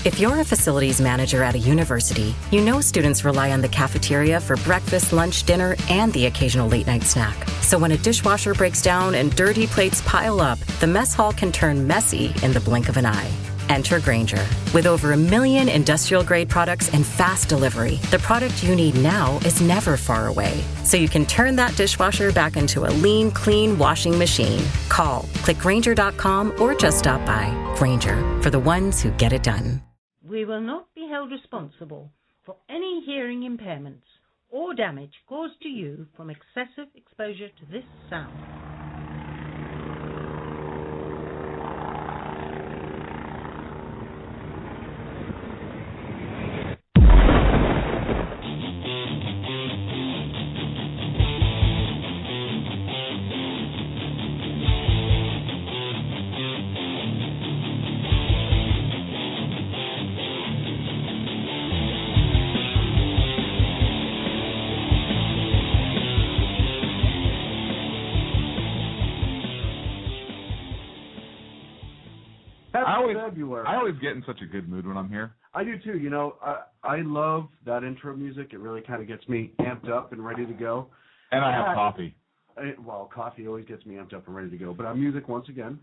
If you're a facilities manager at a university, you know students rely on the cafeteria for breakfast, lunch, dinner, and the occasional late-night snack. So when a dishwasher breaks down and dirty plates pile up, the mess hall can turn messy in the blink of an eye. Enter Grainger. With over 1 million industrial-grade products and fast delivery, the product you need now is never far away. So you can turn that dishwasher back into a lean, clean washing machine. Call, click Grainger.com, or just stop by. Grainger, for the ones who get it done. We will not be held responsible for any hearing impairments or damage caused to you from excessive exposure to this sound. I always get in such a good mood when I'm here. I do too. You know, I love that intro music. It really kind of gets me amped up and ready to go. And I have coffee. Well, coffee always gets me amped up and ready to go. But our music, once again,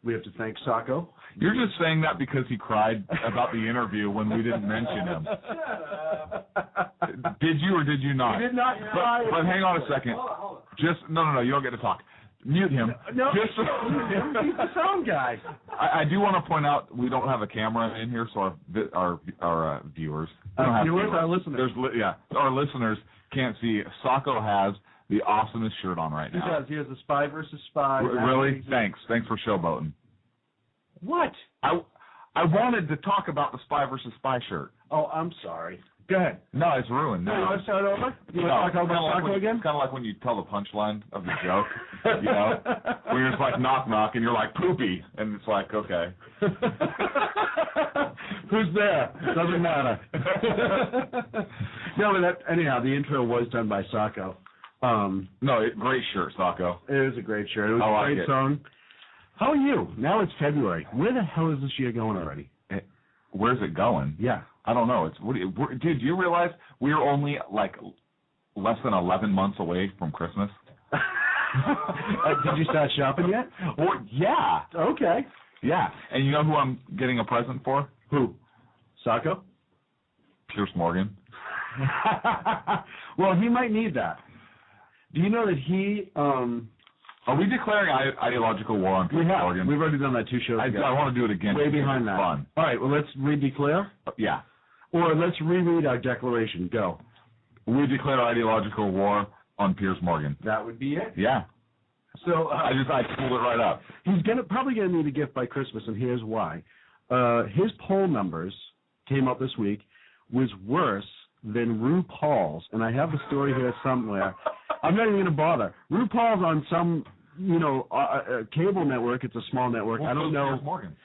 we have to thank Sacco. You're just saying that because he cried about the interview when we didn't mention him. Did you or did you not? He did not cry. But hang on a second. Hold on. Just no, you don't get to talk. Mute him. No, he's the sound guy. I do want to point out we don't have a camera in here, so our viewers, our listeners, our listeners can't see. Sacco has the awesomest shirt on right now. He does. He has the Spy versus Spy. Really? Thanks for showboating. What? I wanted to talk about the Spy versus Spy shirt. Oh, I'm sorry. Go ahead. No, it's ruined. No. You want to start over? You want to talk about Sacco again? It's kind of like when you tell the punchline of the joke, you know, where you're just like knock knock and you're like poopy, and it's like okay. Who's there? Doesn't matter. No, but anyhow, the intro was done by Sacco. Great shirt, Sacco. It was a great shirt. It was a great song. How are you? Now it's February. Where the hell is this year going already? Where's it going? Yeah. I don't know. Dude, do you realize we're only like less than 11 months away from Christmas? Did you start shopping yet? Yeah. Okay. Yeah. And you know who I'm getting a present for? Who? Sacco? Piers Morgan. Well, he might need that. Do you know that he... Are we declaring ideological war on Piers Morgan? We've already done that 2 shows ago. I want to do it again. Way behind that. Fun. All right, well, let's redeclare. Yeah. Or let's reread our declaration. Go. We declare ideological war on Piers Morgan. That would be it? Yeah. So I pulled it right up. He's probably going to need a gift by Christmas, and here's why. His poll numbers came up this week was worse than RuPaul's, and I have the story here somewhere. I'm not even going to bother. RuPaul's on some, cable network. It's a small network. Well, I don't know. Piers Morgan.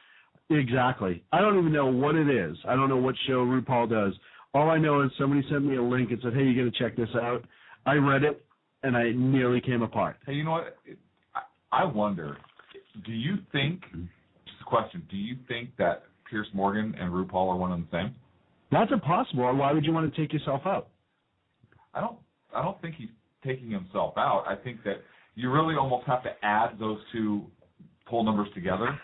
Exactly. I don't even know what it is. I don't know what show RuPaul does. All I know is somebody sent me a link and said, hey, you got to check this out. I read it, and I nearly came apart. Hey, you know what? I wonder, do you think, just a question, do you think that Piers Morgan and RuPaul are one and the same? That's impossible. Why would you want to take yourself out? I don't think he's taking himself out. I think that you really almost have to add those 2 poll numbers together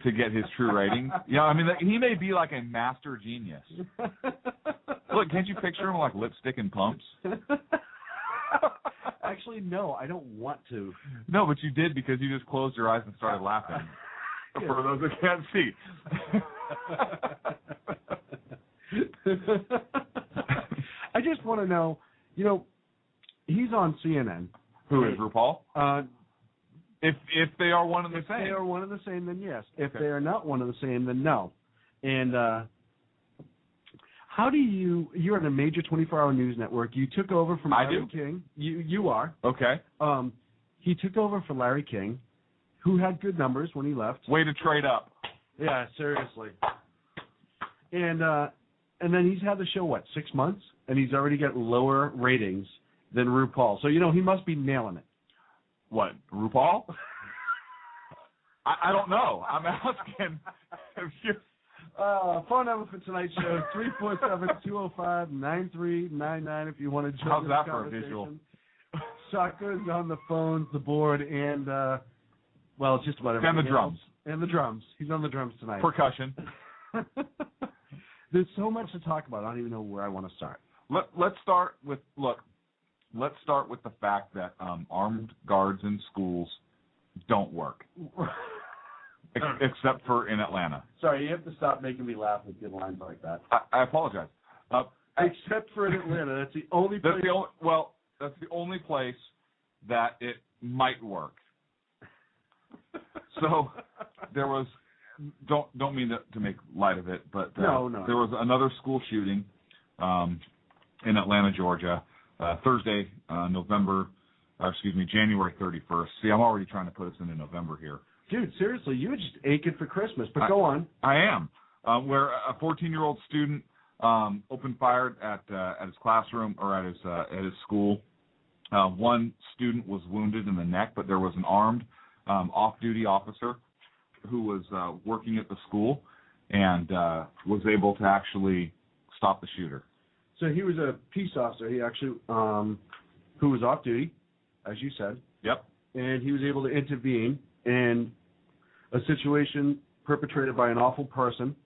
to get his true rating. Yeah, I mean, he may be like a master genius. Look, can't you picture him like lipstick and pumps? Actually, no, I don't want to. No, but you did because you just closed your eyes and started laughing. Yeah. For those that can't see. I just want to know, he's on CNN. Who is RuPaul? If they are one and the same. If they are one and the same, then yes. If they are not one and the same, then no. And how do you're on a major 24-hour news network. You took over from Larry King. You are. Okay. He took over for Larry King, who had good numbers when he left. Way to trade up. Yeah, seriously. And then he's had the show, 6 months? And he's already got lower ratings than RuPaul. So, he must be nailing it. What, RuPaul? I don't know. I'm asking. Phone number for tonight's show, 347-205-9399 if you want to join How's this that for a conversation. visual? Shotgun's on the phones, the board, and, well, it's just about everything. And the drums. And the drums. He's on the drums tonight. Percussion. There's so much to talk about. I don't even know where I want to start. Let's start with the fact that armed guards in schools don't work, except for in Atlanta. Sorry, you have to stop making me laugh with good lines like that. I apologize. Except for in Atlanta, that's the only place. That's the only place that it might work. So there was. Don't mean to make light of it, but no. There was another school shooting in Atlanta, Georgia, Thursday, January 31st. See, I'm already trying to put us into November here. Dude, seriously, you were just aching for Christmas, but go on. I am. Where a 14-year-old student opened fire at his classroom or at his school. One student was wounded in the neck, but there was an armed off-duty officer who was working at the school and was able to actually stop the shooter. So he was a peace officer. He actually, who was off duty, as you said. Yep. And he was able to intervene in a situation perpetrated by an awful person.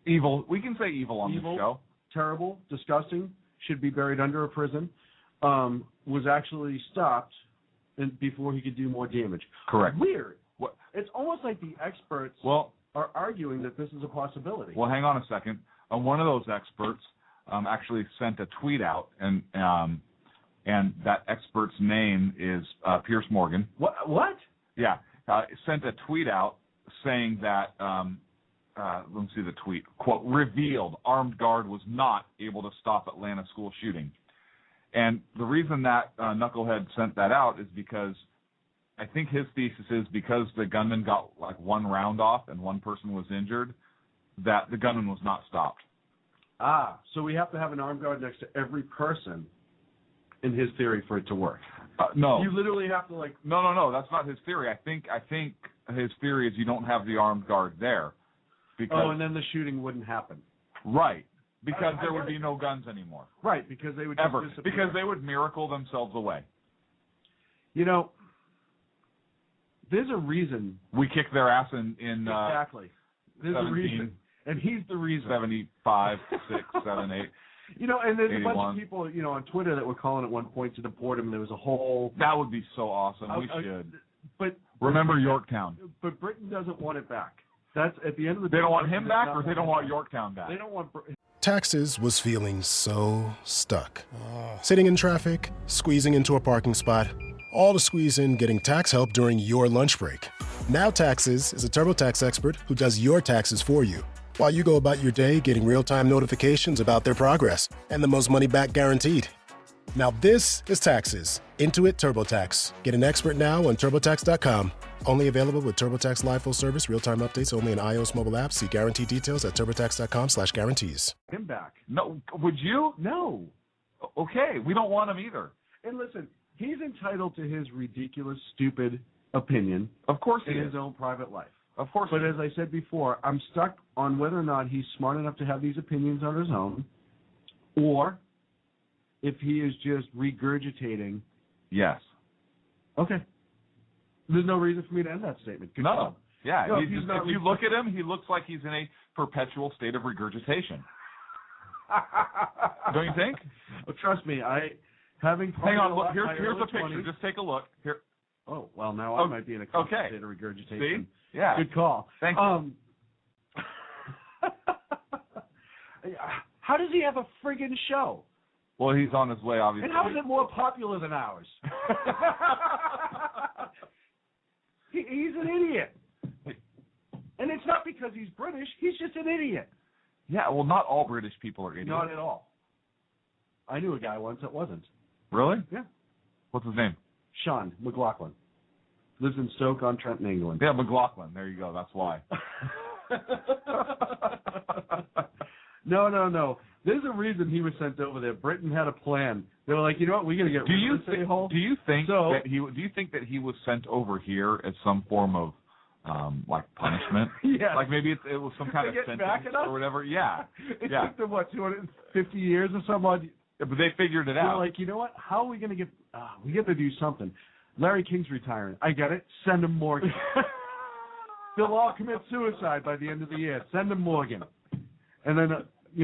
Evil. We can say evil on this show. Terrible, disgusting, should be buried under a prison. Was actually stopped before he could do more damage. Correct. Weird. What? It's almost like the experts are arguing that this is a possibility. Well, hang on a second. One of those experts actually sent a tweet out, and that expert's name is Pierce Morgan. What? Yeah, sent a tweet out saying that. Let me see the tweet. Quote: revealed armed guard was not able to stop Atlanta school shooting, and the reason that knucklehead sent that out is because. I think his thesis is because the gunman got like one round off and one person was injured, that the gunman was not stopped. So we have to have an armed guard next to every person, in his theory, for it to work. No. You literally have to No. That's not his theory. I think his theory is you don't have the armed guard there. Because, and then the shooting wouldn't happen. Right. Because there would be no guns anymore. Right. Because they would ever. Just disappear. Because they would miracle themselves away. You know. There's a reason. We kick their ass in exactly. There's 17, a reason. And he's the reason. 75, 6, 7, 8. You know, and there's 81. a bunch of people, on Twitter that were calling at one point to deport him. There was a whole... That would be so awesome. We should. But remember Yorktown. But Britain doesn't want it back. That's at the end of the day. They don't want him back, or they don't want Yorktown back? They don't want... Taxes was feeling so stuck. Sitting in traffic, squeezing into a parking spot, all to squeeze in getting tax help during your lunch break. Now Taxes is a TurboTax expert who does your taxes for you, while you go about your day getting real-time notifications about their progress and the most money back guaranteed. Now this is Taxes. Intuit TurboTax. Get an expert now on TurboTax.com. Only available with TurboTax Live Full Service, real-time updates only in iOS mobile apps. See guarantee details at TurboTax.com/guarantees. Him back. No, would you? No. Okay, we don't want him either. And listen, he's entitled to his ridiculous, stupid opinion. Of course he in is. his own private life. Of course. But as I said before, I'm stuck on whether or not he's smart enough to have these opinions on his own, or if he is just regurgitating. Yes. Okay. There's no reason for me to end that statement. Good job. Yeah. No, if you look at him, he looks like he's in a perpetual state of regurgitation. Don't you think? Well, trust me, hang on, look, here's a picture. 20s. Just take a look. Here. Oh, well, now I might be in a constant state of regurgitation. See? Yeah. Good call. Thank you. How does he have a friggin' show? Well, he's on his way, obviously. And how is it more popular than ours? He's an idiot. And it's not because he's British. He's just an idiot. Yeah, well, not all British people are idiots. Not at all. I knew a guy once that wasn't. Really? Yeah. What's his name? Sean McLaughlin. Lives in Stoke-on-Trent, England. Yeah, McLaughlin. There you go. That's why. No. There's a reason he was sent over there. Britain had a plan. They were like, you know what? We're going to get rid of this a-hole. Do you think that he was sent over here as some form of like punishment. Yeah. Like maybe it was some kind of get back sentence at us? or whatever. Yeah. It Yeah. took them, 250 years or something? Yeah, but they figured it They're out. like, you know what? How are we going to get? We got to do something. Larry King's retiring. I get it. Send him Morgan. They'll all commit suicide by the end of the year. Send him Morgan. And then,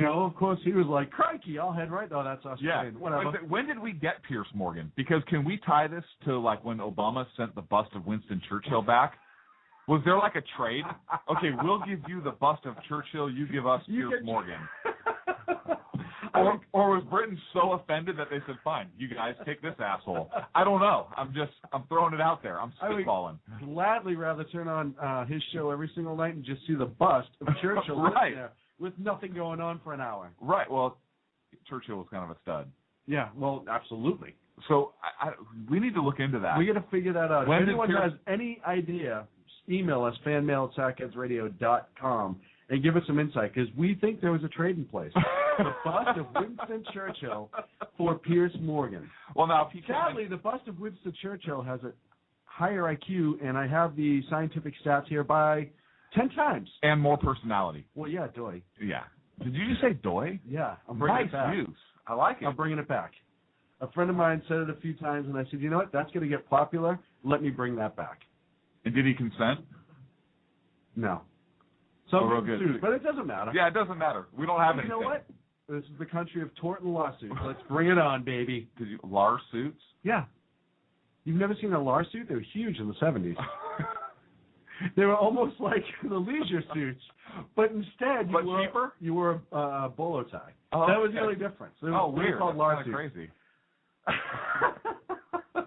of course, he was like, crikey, I'll head right. Oh, that's Australian. Yeah. Whatever. When did we get Pierce Morgan? Because can we tie this to like when Obama sent the bust of Winston Churchill back? Was there like a trade? Okay, we'll give you the bust of Churchill. You give us Pierce Morgan. Or was Britain so offended that they said, fine, you guys take this asshole? I don't know. I'm throwing it out there. I'm spitballing. I would gladly rather turn on his show every single night and just see the bust of Churchill right. there with nothing going on for an hour. Right. Well, Churchill was kind of a stud. Yeah, well, absolutely. So we need to look into that. We got to figure that out. When if anyone Pierce... has any idea, email us, fanmail@sackheadsradio.com, and give us some insight, because we think there was a trade in place. The bust of Winston Churchill for Pierce Morgan. Well, now, sadly, the bust of Winston Churchill has a higher IQ, and I have the scientific stats here by 10 times. And more personality. Well, yeah, doy. Yeah. Did you just say doy? Yeah, I'm bringing it back. Nice use. I like it. I'm bringing it back. A friend of mine said it a few times, and I said, you know what, that's going to get popular. Let me bring that back. And did he consent? No. So real good. sued, but it doesn't matter. Yeah, it doesn't matter. We don't have anything. You know what? This is the country of tort and lawsuits. Let's bring it on, baby. Lawsuits? Yeah. You've never seen a lawsuit? They were huge in the 70s. They were almost like the leisure suits, but instead you wore a bolo tie. Oh, that was the only difference. They were weird. called That's lawsuits. crazy.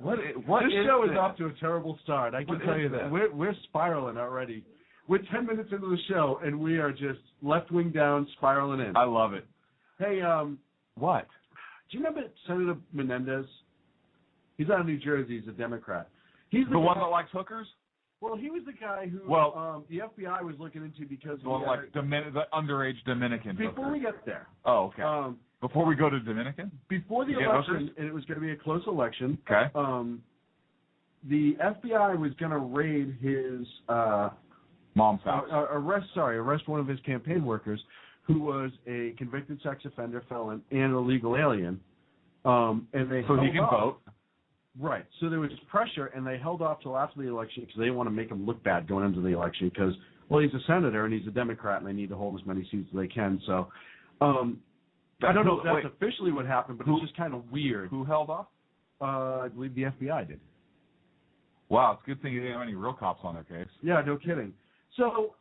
This show is off to a terrible start. I can tell you that. We're spiraling already. We're 10 minutes into the show, and we are just left wing down, spiraling in. I love it. Hey, what? Do you remember Senator Menendez? He's out of New Jersey. He's a Democrat. He's the one that likes hookers? Well, he was the guy who the FBI was looking into because the underage Dominican. Before we get there. Oh, okay. Before we go to Dominican? Before the election, and it was going to be a close election. Okay. The FBI was going to raid his mom's house. Arrest one of his campaign workers, who was a convicted sex offender, felon, and a legal alien. And they so he can vote. Right. So there was pressure, and they held off till after the election because they didn't want to make him look bad going into the election because, well, he's a senator and he's a Democrat, and they need to hold as many seats as they can. So I don't know if that's officially what happened, but it's just kind of weird. Who held off? I believe the FBI did. Wow, it's a good thing you didn't have any real cops on their case. Yeah, no kidding. So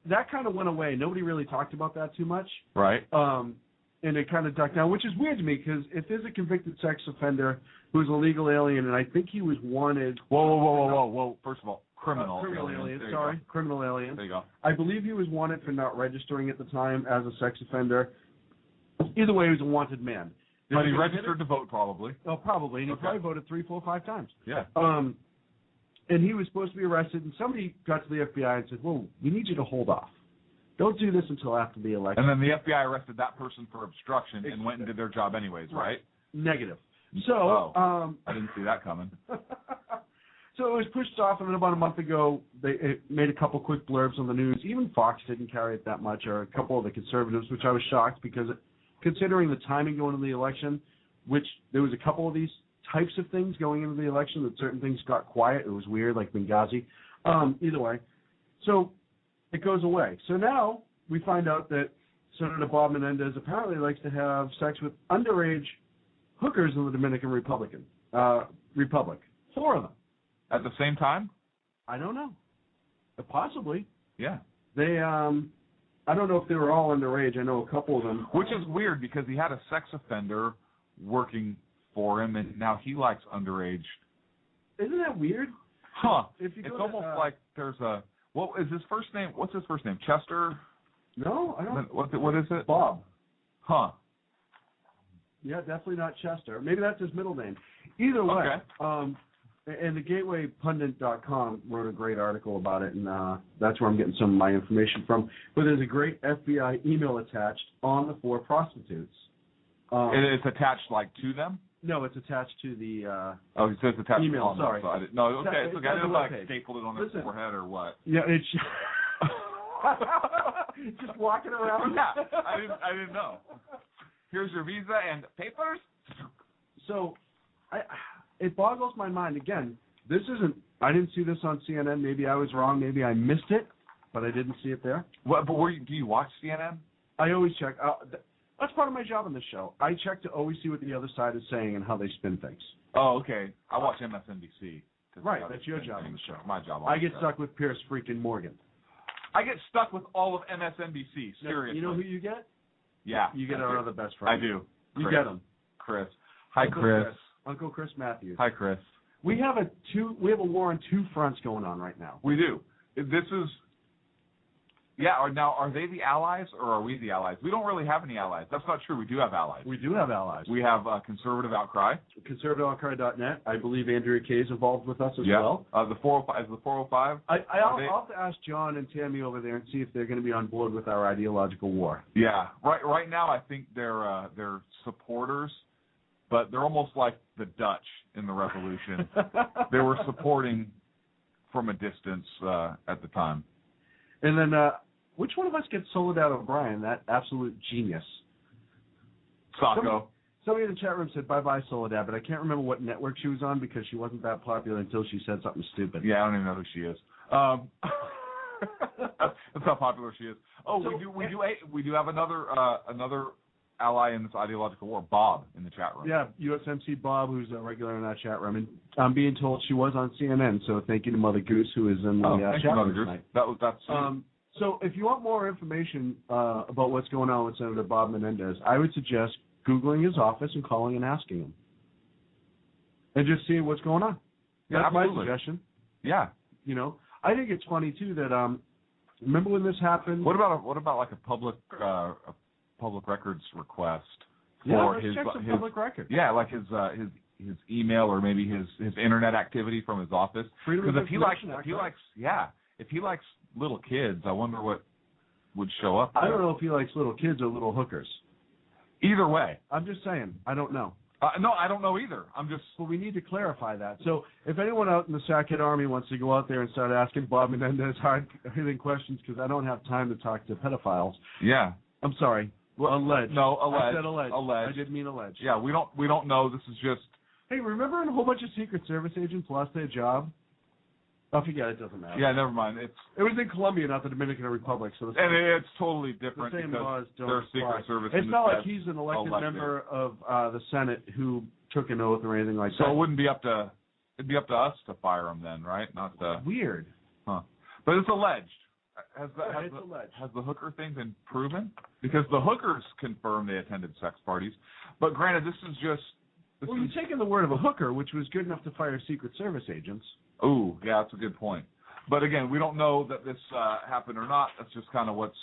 that kind of went away. Nobody really talked about that too much. Right. And it kind of ducked down, which is weird to me because if there's a convicted sex offender who's a legal alien, and I think he was wanted. Whoa. First of all, criminal alien. Sorry, criminal alien. There you go. I believe he was wanted for not registering at the time as a sex offender. Either way, he was a wanted man. But he registered to vote, probably. Oh, probably. And he probably voted 3, 4, 5 times. Yeah. And he was supposed to be arrested, and somebody got to the FBI and said, well, we need you to hold off. Don't do this until after the election. And then the FBI arrested that person for obstruction and went and did their job anyways, right? Negative. So, I didn't see that coming. So it was pushed off, and then about a month ago, it made a couple quick blurbs on the news. Even Fox didn't carry it that much, or a couple of the conservatives, which I was shocked because considering the timing going into the election, which there was a couple of these types of things going into the election, that certain things got quiet. It was weird, like Benghazi. Either way. So it goes away. So now we find out that Senator Bob Menendez apparently likes to have sex with underage hookers in the Dominican Republic. 4 of them. At the same time? I don't know. Possibly. Yeah. They, I don't know if they were all underage. I know a couple of them. Which is weird because he had a sex offender working for him, and now he likes underage. Isn't that weird? Huh. It's almost like there's a... What is his first name? What's his first name? Chester? No, I don't. What is it? Bob. Huh. Yeah, definitely not Chester. Maybe that's his middle name. Either way, and the GatewayPundit.com wrote a great article about it, and that's where I'm getting some of my information from. But there's a great FBI email attached on the 4 prostitutes. It's attached, like, to them? No, it's attached to the Oh, it says attached email. to the sorry. So I didn't, no, okay. It's okay. I didn't like page. stapled it on their forehead or what. Yeah, it's just walking around. Yeah, I didn't know. Here's your visa and papers. So, it boggles my mind. Again, this isn't. I didn't see this on CNN. Maybe I was wrong. Maybe I missed it, but I didn't see it there. What? But do you watch CNN? I always check. That's part of my job on this show. I check to always see what the other side is saying and how they spin things. Oh, okay. I watch MSNBC. Right, that's your job on the show. My job. I get stuck with Pierce freaking Morgan. I get stuck with all of MSNBC. Seriously. You know who you get? Yeah. You get our other best friend. I do. You get him. Chris. Hi, Chris. Uncle Chris Matthews. Hi, Chris. We have a war on two fronts going on right now. We do. This is. Yeah. Now, are they the allies or are we the allies? We don't really have any allies. That's not true. We do have allies. We do have allies. We have Conservative Outcry. ConservativeOutcry.net. I believe Andrea Kay is involved with us as well. The 405. Is the 405? I'll have to ask John and Tammy over there and see if they're going to be on board with our ideological war. Yeah. Right now, I think they're supporters, but they're almost like the Dutch in the Revolution. They were supporting from a distance at the time. And then, which one of us gets Soledad O'Brien, that absolute genius? Sacco. Somebody in the chat room said, bye-bye, Soledad, but I can't remember what network she was on because she wasn't that popular until she said something stupid. Yeah, I don't even know who she is. That's how popular she is. Oh, so, we do have another ally in this ideological war, Bob, in the chat room. Yeah, USMC Bob, who's a regular in that chat room. And I'm being told she was on CNN, so thank you to Mother Goose, who is in the chat room tonight. That's so if you want more information about what's going on with Senator Bob Menendez, I would suggest Googling his office and calling and asking him. And just seeing what's going on. Yeah, that's absolutely. my suggestion. Yeah. You know, I think it's funny, too, that remember when this happened? What about like a public records request for his public record. Yeah, like his email or maybe his internet activity from his office. Freedom of Information Act. If he likes little kids, I wonder what would show up there. I don't know if he likes little kids or little hookers. Either way. I'm just saying. I don't know. No, I don't know either. Well, we need to clarify that. So if anyone out in the Sackhead Army wants to go out there and start asking Bob Menendez hard-hitting questions, because I don't have time to talk to pedophiles. Yeah. I'm sorry. Well, alleged. No, alleged. I said alleged. Alleged. I did mean alleged. Yeah, we don't know. This is just. Hey, remember when a whole bunch of Secret Service agents lost their job? Oh, forget it. Doesn't matter. Yeah, never mind. It was in Colombia, not the Dominican Republic. So it's totally different. The same laws don't they're Secret Service. It's not like he's an elected member of the Senate who took an oath or anything like that. So it wouldn't be up to. It'd be up to us to fire him then, right? Not the. Weird. Huh. But it's alleged. Has the hooker thing been proven? Because the hookers confirmed they attended sex parties. But granted, this is just. You're taking the word of a hooker, which was good enough to fire Secret Service agents. Ooh, yeah, that's a good point. But again, we don't know that this happened or not. That's just kind of what's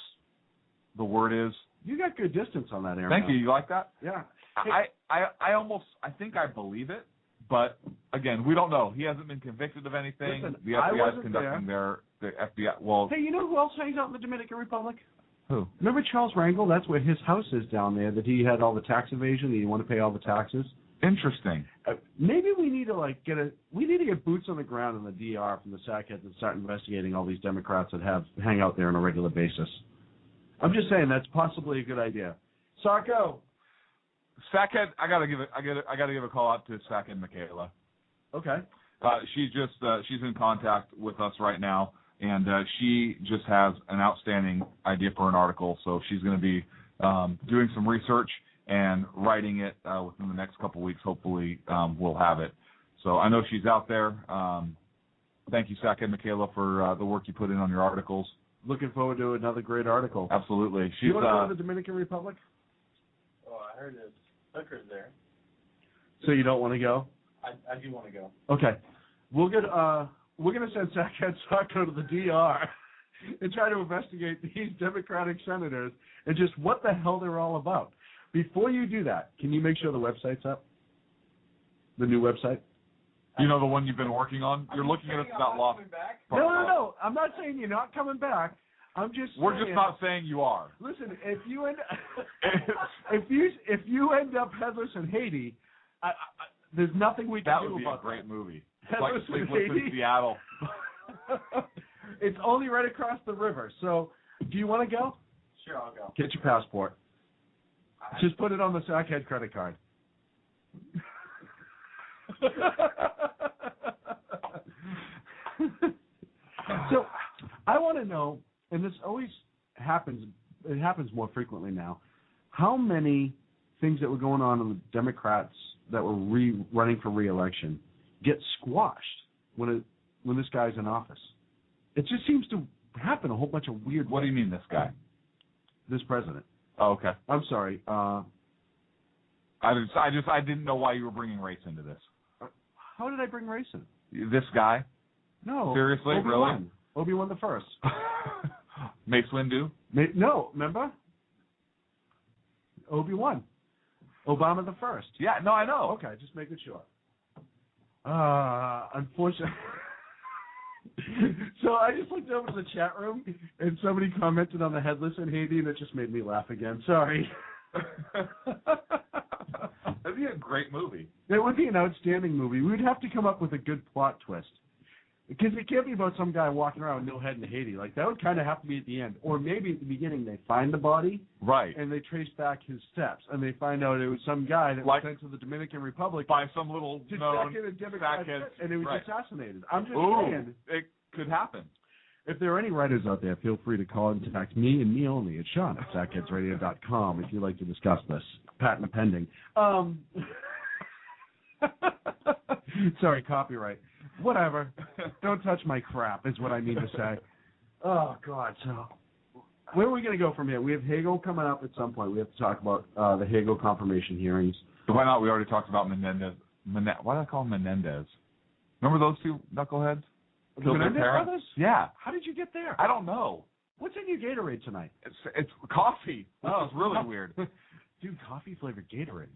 the word is. You got good distance on that, Aaron. Thank you. You like that? Yeah. I think I believe it, but again, we don't know. He hasn't been convicted of anything. Listen, the FBI is conducting the FBI. Well, hey, you know who else hangs out in the Dominican Republic? Who? Remember Charles Rangel? That's where his house is down there. That he had all the tax evasion. That he wanted to pay all the taxes. Interesting. Maybe we need to get boots on the ground in the DR from the Sackheads and start investigating all these Democrats that hang out there on a regular basis. I'm just saying that's possibly a good idea. Sarko. Sackhead, I gotta give a call out to Sackhead Michaela. Okay. She's in contact with us right now, and she just has an outstanding idea for an article. So she's going to be doing some research and writing it within the next couple weeks. Hopefully, we'll have it. So I know she's out there. Thank you, Sackhead Michaela, for the work you put in on your articles. Looking forward to another great article. Absolutely. You want to go to the Dominican Republic? Oh, I heard there's hookers there. So you don't want to go? I do want to go. Okay. We're gonna send Sackhead Sarko to the DR and try to investigate these Democratic senators and just what the hell they're all about. Before you do that, can you make sure the website's up? The new website? You know, the one you've been working on? You're looking at us about lost. No. I'm not saying you're not coming back. We're just not saying you are. Listen, if you end up headless in Haiti, there's nothing we can That do would be about a great movie. It's Headless like in Sleepless in Haiti? Seattle. It's only right across the river. So, do you want to go? Sure, I'll go. Get your passport. Just put it on the Sackhead credit card. So, I want to know, and this always happens, it happens more frequently now, how many things that were going on in the Democrats that were running for re-election get squashed when this guy's in office? It just seems to happen a whole bunch of weird What do you mean, this guy? This president. Oh, okay. I'm sorry. I didn't know why you were bringing race into this. How did I bring race in? This guy? No. Seriously? Obi-Wan. Really? Obi-Wan the First. Mace Windu? No, remember? Obi-Wan. Obama the First. Yeah, no, I know. Okay, just making sure. Unfortunately. So I just looked over to the chat room, and somebody commented on the Headless in Haiti, and it just made me laugh again. Sorry. That'd be a great movie. It would be an outstanding movie. We would have to come up with a good plot twist. Because it can't be about some guy walking around with no head in Haiti. Like, that would kind of have to be at the end. Or maybe at the beginning they find the body. Right. And they trace back his steps. And they find out it was some guy that was sent to the Dominican Republic. By some little known Sackhead, and he was assassinated. I'm just saying. It could happen. If there are any writers out there, feel free to call and contact me and me only at Sean at sackheadsradio.com if you'd like to discuss this. Patent pending. Sorry, copyright. Whatever. Don't touch my crap is what I mean to say. Oh, God. So where are we going to go from here? We have Hagel coming up at some point. We have to talk about the Hagel confirmation hearings. Why not? We already talked about Menendez. Why do I call him Menendez? Remember those two knuckleheads? The Menendez brothers? Yeah. How did you get there? I don't know. What's in your Gatorade tonight? It's coffee. This is really weird. Dude, coffee-flavored Gatorade.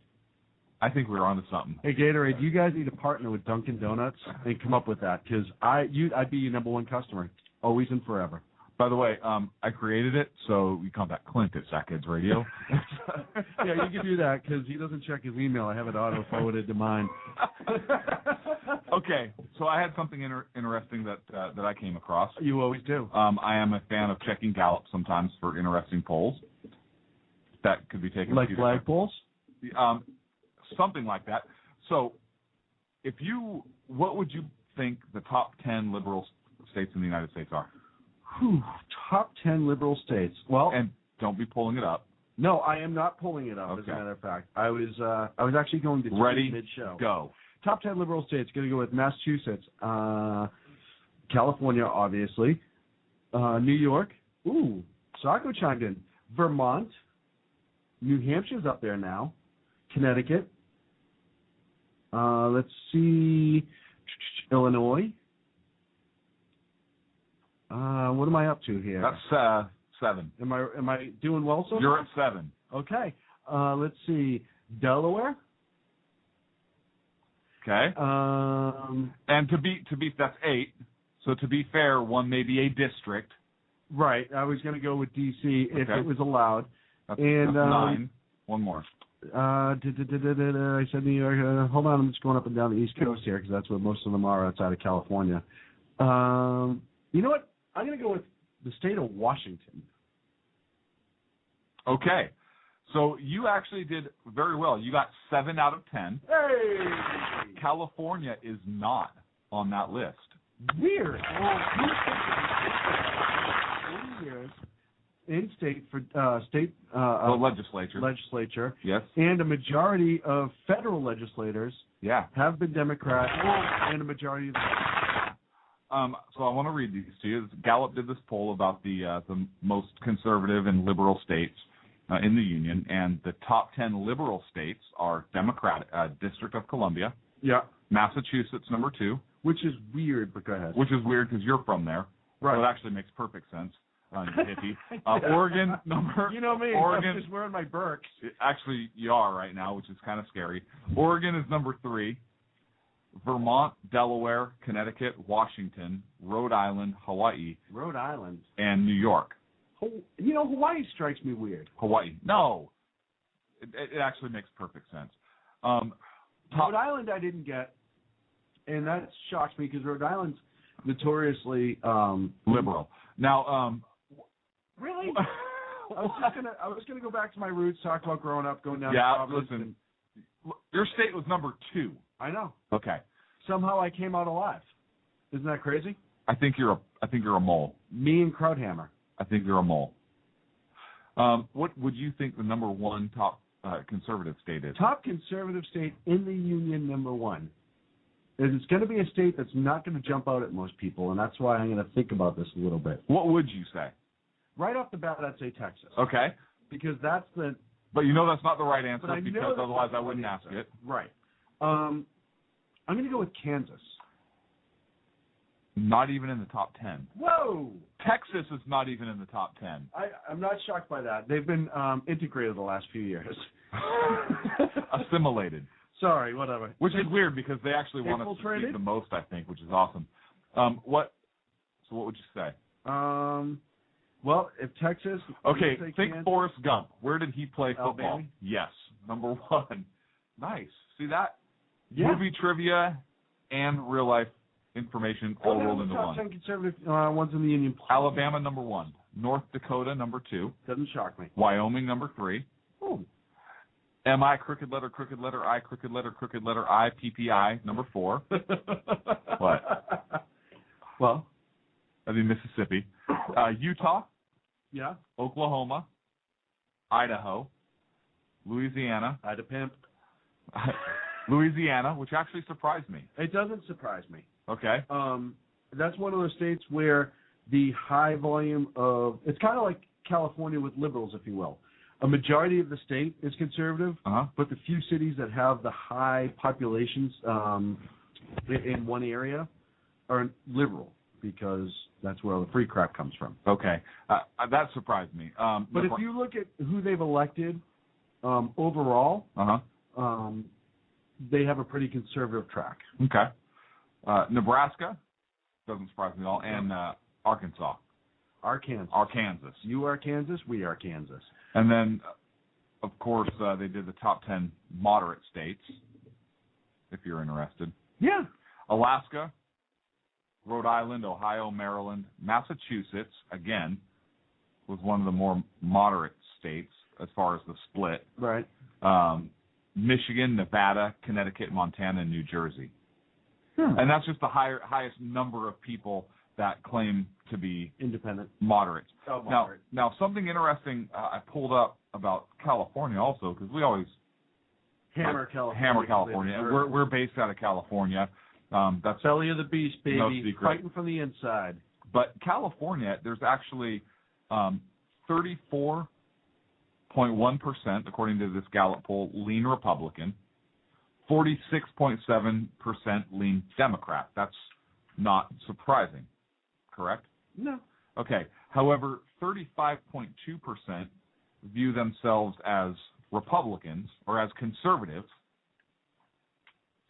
I think we're onto something. Hey, Gatorade, you guys need to partner with Dunkin' Donuts and come up with that, because I'd be your number one customer, always and forever. By the way, I created it, so you contact Clint at Sackheads Radio. Yeah, you can do that, because he doesn't check his email. I have it auto-forwarded to mine. Okay, so I had something interesting that I came across. You always do. I am a fan of checking Gallup sometimes for interesting polls that could be taken. Like flag polls? Something like that. So, what would you think the top 10 liberal states in the United States are? Top 10 liberal states. Well, and don't be pulling it up. No, I am not pulling it up. Okay. As a matter of fact, I was actually going to ready mid-show. Go. Top 10 liberal states. Going to go with Massachusetts, California, obviously, New York. Ooh, Sarko chimed in. Vermont, New Hampshire's up there now. Connecticut. Let's see, Illinois. What am I up to here? That's 7. Am I doing well so far? You're at 7. Okay. Let's see, Delaware. Okay. And to be that's 8. So to be fair, one may be a district. Right. I was going to go with D.C. if Okay. it was allowed. That's 9. One more. I said New York. Hold on, I'm just going up and down the East Coast here because that's where most of them are outside of California. You know what? I'm going to go with the state of Washington. Okay. So you actually did very well. You got 7 out of 10. Hey! California is not on that list. Weird. Years in state for legislature. Yes. And a majority of federal legislators have been Democrat, and a majority of so I want to read these to you. Gallup did this poll about the most conservative and liberal states in the union, and the top 10 liberal states are Democratic, District of Columbia. Yeah. Massachusetts, number 2. Which is weird, but go ahead. Which is weird because you're from there. Right. So it actually makes perfect sense. Hippie. Oregon, number... You know me, Oregon, I'm just wearing my Birks. Actually, you are right now, which is kind of scary. Oregon is number 3. Vermont, Delaware, Connecticut, Washington, Rhode Island, Hawaii. Rhode Island. And New York. You know, Hawaii strikes me weird. Hawaii. No. It actually makes perfect sense. top. Rhode Island I didn't get, and that shocks me because Rhode Island's notoriously Liberal. Now, really? I was gonna go back to my roots, talk about growing up, going down to yeah, Providence. listen, your state was number 2. I know. Okay. Somehow I came out alive. Isn't that crazy? I think you're a mole. Me and Krauthammer. I think you're a mole. What would you think the number 1 top conservative state is? Top conservative state in the union, number 1. It's going to be a state that's not going to jump out at most people, and that's why I'm going to think about this a little bit. What would you say? Right off the bat, I'd say Texas. Okay. Because that's the... But you know that's not the right answer But I know because that's otherwise not I the wouldn't right ask answer. it. Right. I'm going to go with Kansas. Not even in the top 10. Whoa! Texas is not even in the top 10. I'm not shocked by that. They've been integrated the last few years. Assimilated. Sorry, whatever. Which is weird because they actually want us to Infiltrated? speak the most, I think, which is awesome. So what would you say? Well, if Texas... Okay, say think Kansas, Forrest Gump. Where did he play football? Alabama? Yes, number 1. Nice. See that? Yeah. Movie trivia and real life information all rolled into top one. 10 conservative ones in the union. Alabama number 1. North Dakota number 2. Doesn't shock me. Wyoming number 3. Oh. M-I, crooked letter, I, crooked letter, I, P-P-I, number 4. What? Well, I mean, Mississippi. Utah, yeah. Oklahoma, Idaho, Louisiana. Ida Pimp. Louisiana, which actually surprised me. It doesn't surprise me. Okay. That's one of those states where the high volume of... It's kind of like California with liberals, if you will. A majority of the state is conservative, but the few cities that have the high populations in one area are liberal because that's where all the free crap comes from. Okay. That surprised me. But if you look at who they've elected overall, they have a pretty conservative track. Okay. Nebraska, doesn't surprise me at all, and Arkansas. Arkansas. You are Kansas, we are Kansas. And then, of course, they did the top 10 moderate states, if you're interested. Yeah. Alaska, Rhode Island, Ohio, Maryland, Massachusetts, again, was one of the more moderate states as far as the split. Right. Michigan, Nevada, Connecticut, Montana, and New Jersey. And that's just the highest number of people that claim to be independent, moderate. Oh, moderate. Now, something interesting I pulled up about California also, because we always hammer California. We're based out of California. That's belly of the beast, baby. No secret. Fighting from the inside. But California, there's actually 34.1%, according to this Gallup poll, lean Republican. 46.7% lean Democrat. That's not surprising, correct? No. Okay. However, 35.2% view themselves as Republicans or as conservatives.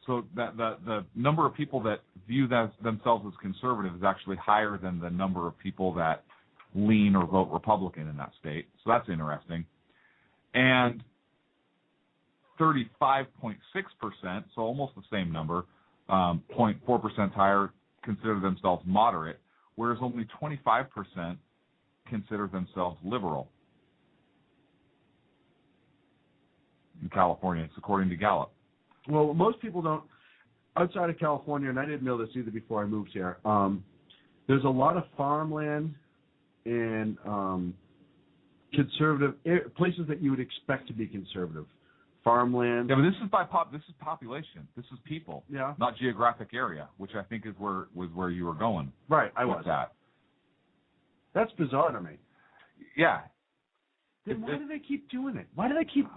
So that the number of people that view themselves as conservative is actually higher than the number of people that lean or vote Republican in that state. So that's interesting. And 35.6%, so almost the same number, 0.4% higher, consider themselves moderate, whereas only 25% consider themselves liberal in California. It's according to Gallup. Well, most people don't, outside of California, and I didn't know this either before I moved here, there's a lot of farmland and conservative places that you would expect to be conservative. Farmland. Yeah, but this is population. This is people. Yeah. Not geographic area, which I think was where you were going. Right, I with was. That. That's bizarre to me. Yeah. Then why do they keep doing it? Why do they keep...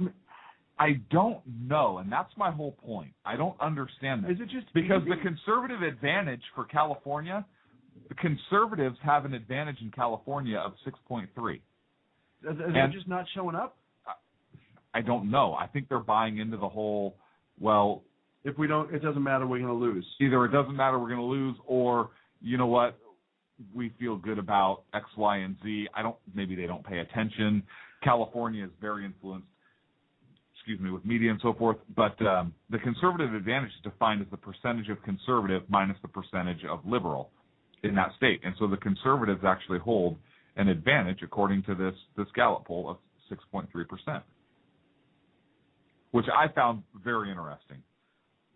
I don't know, and that's my whole point. I don't understand that. Is it just because easy? the conservative advantage for California, the conservatives have an advantage in California of 6.3. Is it just not showing up? I don't know. I think they're buying into the whole, well... If we don't, it doesn't matter, we're going to lose. Either it doesn't matter, we're going to lose, or, you know what, we feel good about X, Y, and Z. Maybe they don't pay attention. California is very influenced. with media and so forth. But the conservative advantage is defined as the percentage of conservative minus the percentage of liberal in that state. And so the conservatives actually hold an advantage, according to this Gallup poll, of 6.3%, which I found very interesting.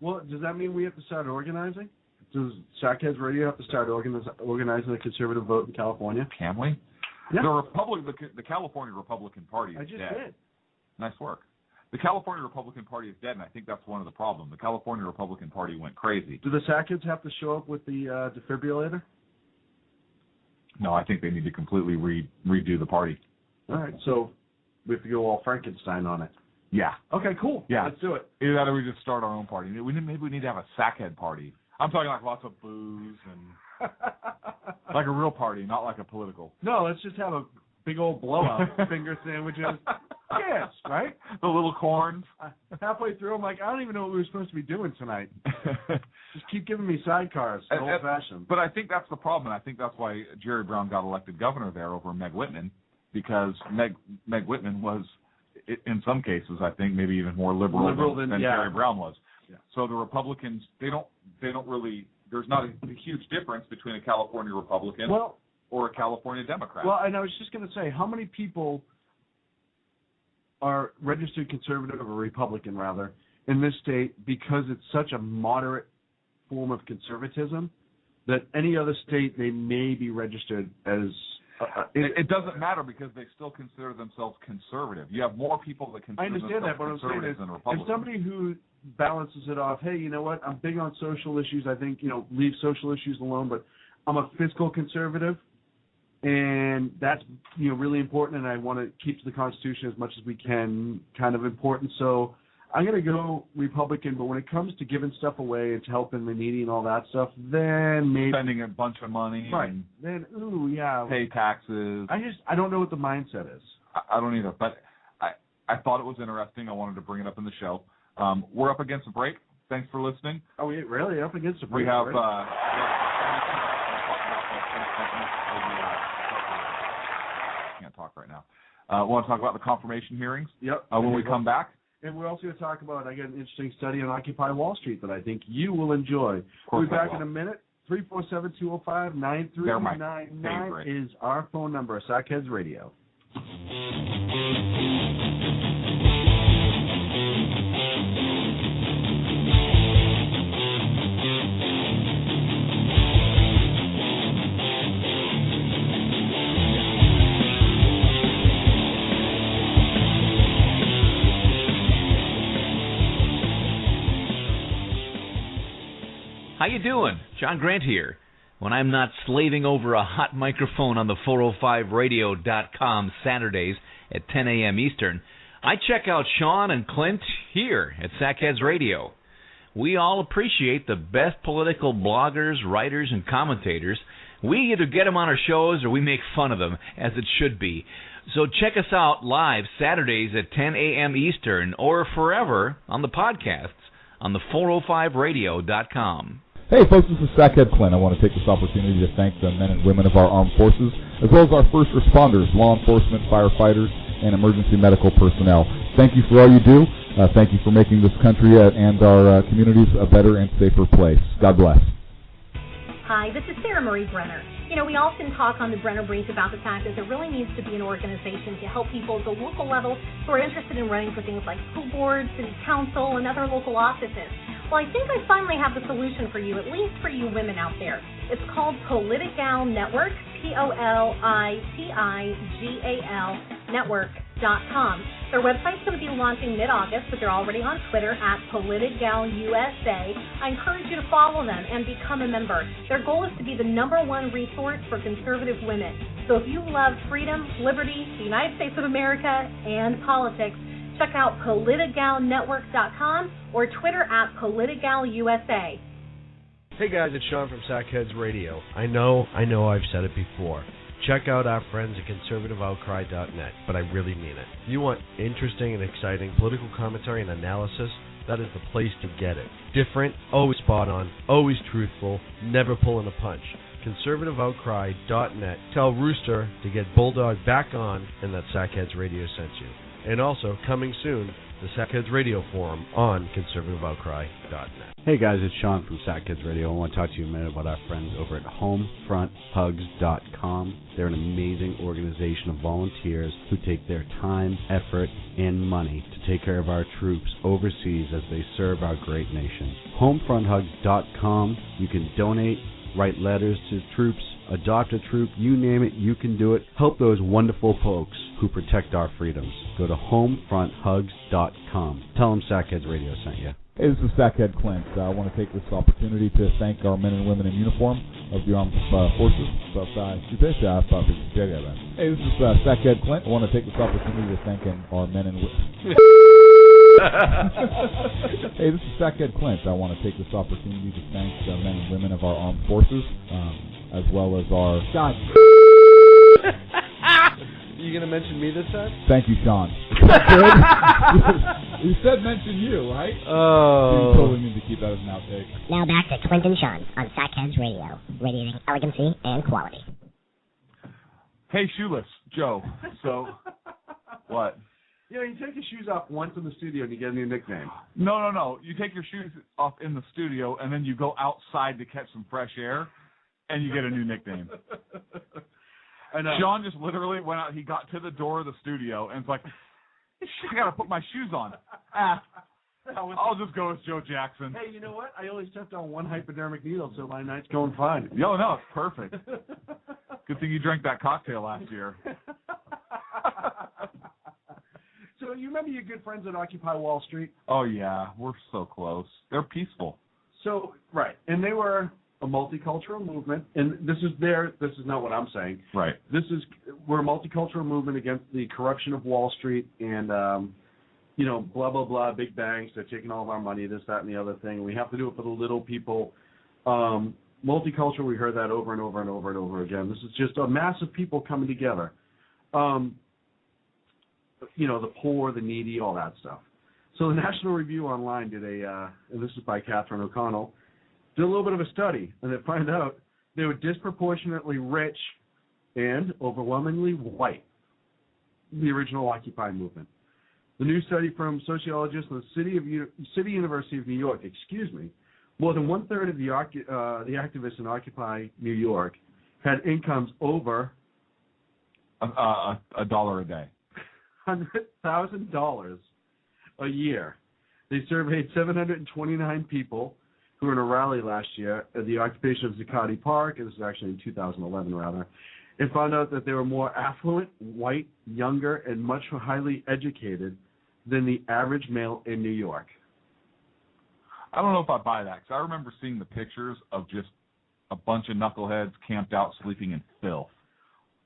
Well, does that mean we have to start organizing? Does Sackheads Radio have to start organizing a conservative vote in California? Can we? Yeah. The California Republican Party is I just dead. did. Nice work. The California Republican Party is dead, and I think that's one of the problems. The California Republican Party went crazy. Do the Sackheads have to show up with the defibrillator? No, I think they need to completely redo the party. All right, so we have to go all Frankenstein on it. Yeah. Okay, cool. Yeah. Let's do it. Either that or we just start our own party. Maybe we need to have a Sackhead party. I'm talking like lots of booze and like a real party, not like a political. No, let's just have a big old blowout, finger sandwiches. Yes, right? The little corns. Halfway through, I'm like, I don't even know what we were supposed to be doing tonight. Just keep giving me sidecars, old-fashioned. But I think that's the problem. I think that's why Jerry Brown got elected governor there over Meg Whitman, because Meg Whitman was, in some cases, I think, maybe even more liberal than Jerry Brown was. Yeah. So the Republicans, they don't really, there's not a huge difference between a California Republican or a California Democrat. Well, and I was just going to say, how many people are registered conservative or Republican, rather, in this state because it's such a moderate form of conservatism that any other state they may be registered as... it doesn't matter because they still consider themselves conservative. You have more people that consider themselves conservative than Republicans. If somebody who balances it off, hey, you know what, I'm big on social issues, I think, leave social issues alone, but I'm a fiscal conservative, and that's, really important, and I want to keep the Constitution as much as we can kind of important. So I'm going to go Republican, but when it comes to giving stuff away and helping the needy and all that stuff, then maybe... Spending a bunch of money. Right. And then, yeah. Pay taxes. I don't know what the mindset is. I don't either, but I thought it was interesting. I wanted to bring it up in the show. We're up against a break. Thanks for listening. Oh, yeah, really? Up against a break? We have... can't talk right now. Want to talk about the confirmation hearings? Yep. When we come back? And we're also going to talk about, I got an interesting study on Occupy Wall Street that I think you will enjoy. We'll be back in a minute. 347-205-9399 is our phone number, Sackheads Radio. How you doing? John Grant here. When I'm not slaving over a hot microphone on the 405radio.com Saturdays at 10 a.m. Eastern, I check out Sean and Clint here at Sackheads Radio. We all appreciate the best political bloggers, writers, and commentators. We either get them on our shows or we make fun of them, as it should be. So check us out live Saturdays at 10 a.m. Eastern or forever on the podcasts on the 405radio.com. Hey folks, this is Sackhead Clint. I want to take this opportunity to thank the men and women of our armed forces, as well as our first responders, law enforcement, firefighters, and emergency medical personnel. Thank you for all you do. Thank you for making this country and our communities a better and safer place. God bless. Hi, this is Sarah Marie Brenner. We often talk on the Brenner Brief about the fact that there really needs to be an organization to help people at the local level who are interested in running for things like school boards, city council, and other local offices. Well, I think I finally have the solution for you, at least for you women out there. It's called Politigal Network, Politigal Network.com. Their website's going to be launching mid-August, but they're already on Twitter at PolitigalUSA. I encourage you to follow them and become a member. Their goal is to be the #1 resource for conservative women. So if you love freedom, liberty, the United States of America, and politics, check out PolitigalNetwork.com or Twitter at PolitigalUSA. Hey guys, it's Sean from Sackheads Radio. I know I've said it before. Check out our friends at conservativeoutcry.net, but I really mean it. If you want interesting and exciting political commentary and analysis, that is the place to get it. Different, always spot on, always truthful, never pulling a punch. conservativeoutcry.net. Tell Rooster to get Bulldog back on and that Sackheads Radio sent you. And also, coming soon, the Sack Heads Radio Forum on conservativeoutcry.net. Hey guys, it's Sean from Sack Kids Radio. I want to talk to you a minute about our friends over at HomefrontHugs.com. They're an amazing organization of volunteers who take their time, effort, and money to take care of our troops overseas as they serve our great nation. HomefrontHugs.com. You can donate, write letters to troops, adopt a troop, you name it, you can do it. Help those wonderful folks who protect our freedoms. Go to HomefrontHugs.com. Tell them Sack Kids Radio sent you. Hey, this is Sackhead Clint. I want to take this opportunity to thank our men and women in uniform of the armed forces. Hey, this is Sackhead Clint. I want to take this opportunity to thank our men and women. Hey, this is Sackhead Clint. I want to take this opportunity to thank the men and women of our armed forces, as well as our... God. You going to mention me this time? Thank you, Sean. Is that good? You said mention you, right? Oh. You totally need to keep that as an outtake. Now back to Clint and Sean on Sackheads Radio, radiating elegancy and quality. Hey, Shoeless Joe. So, what? You know, you take your shoes off once in the studio and you get a new nickname. No. You take your shoes off in the studio and then you go outside to catch some fresh air and you get a new nickname. Sean just literally went out. He got to the door of the studio and it's like, I got to put my shoes on. I'll just go with Joe Jackson. Hey, you know what? I only stepped on one hypodermic needle, so my night's going fine. No, it's perfect. Good thing you drank that cocktail last year. So you remember your good friends at Occupy Wall Street? Oh, yeah. We're so close. They're peaceful. So, right. And they were a multicultural movement. And this is not what I'm saying. Right. We're a multicultural movement against the corruption of Wall Street and, blah, blah, blah, big banks. They're taking all of our money, this, that, and the other thing. We have to do it for the little people. Multicultural, we heard that over and over and over and over again. This is just a mass of people coming together. The poor, the needy, all that stuff. So the National Review Online did and this is by Catherine O'Connell, did a little bit of a study, and they find out they were disproportionately rich and overwhelmingly white, the original Occupy movement. The new study from sociologists in the City University of New York, more than one-third of the activists in Occupy New York had incomes over $1 a day. $100,000 a year. They surveyed 729 people who were in a rally last year at the occupation of Zuccotti Park, and this is actually in 2011 rather, and found out that they were more affluent, white, younger, and much more highly educated than the average male in New York. I don't know if I buy that, because I remember seeing the pictures of just a bunch of knuckleheads camped out sleeping in filth.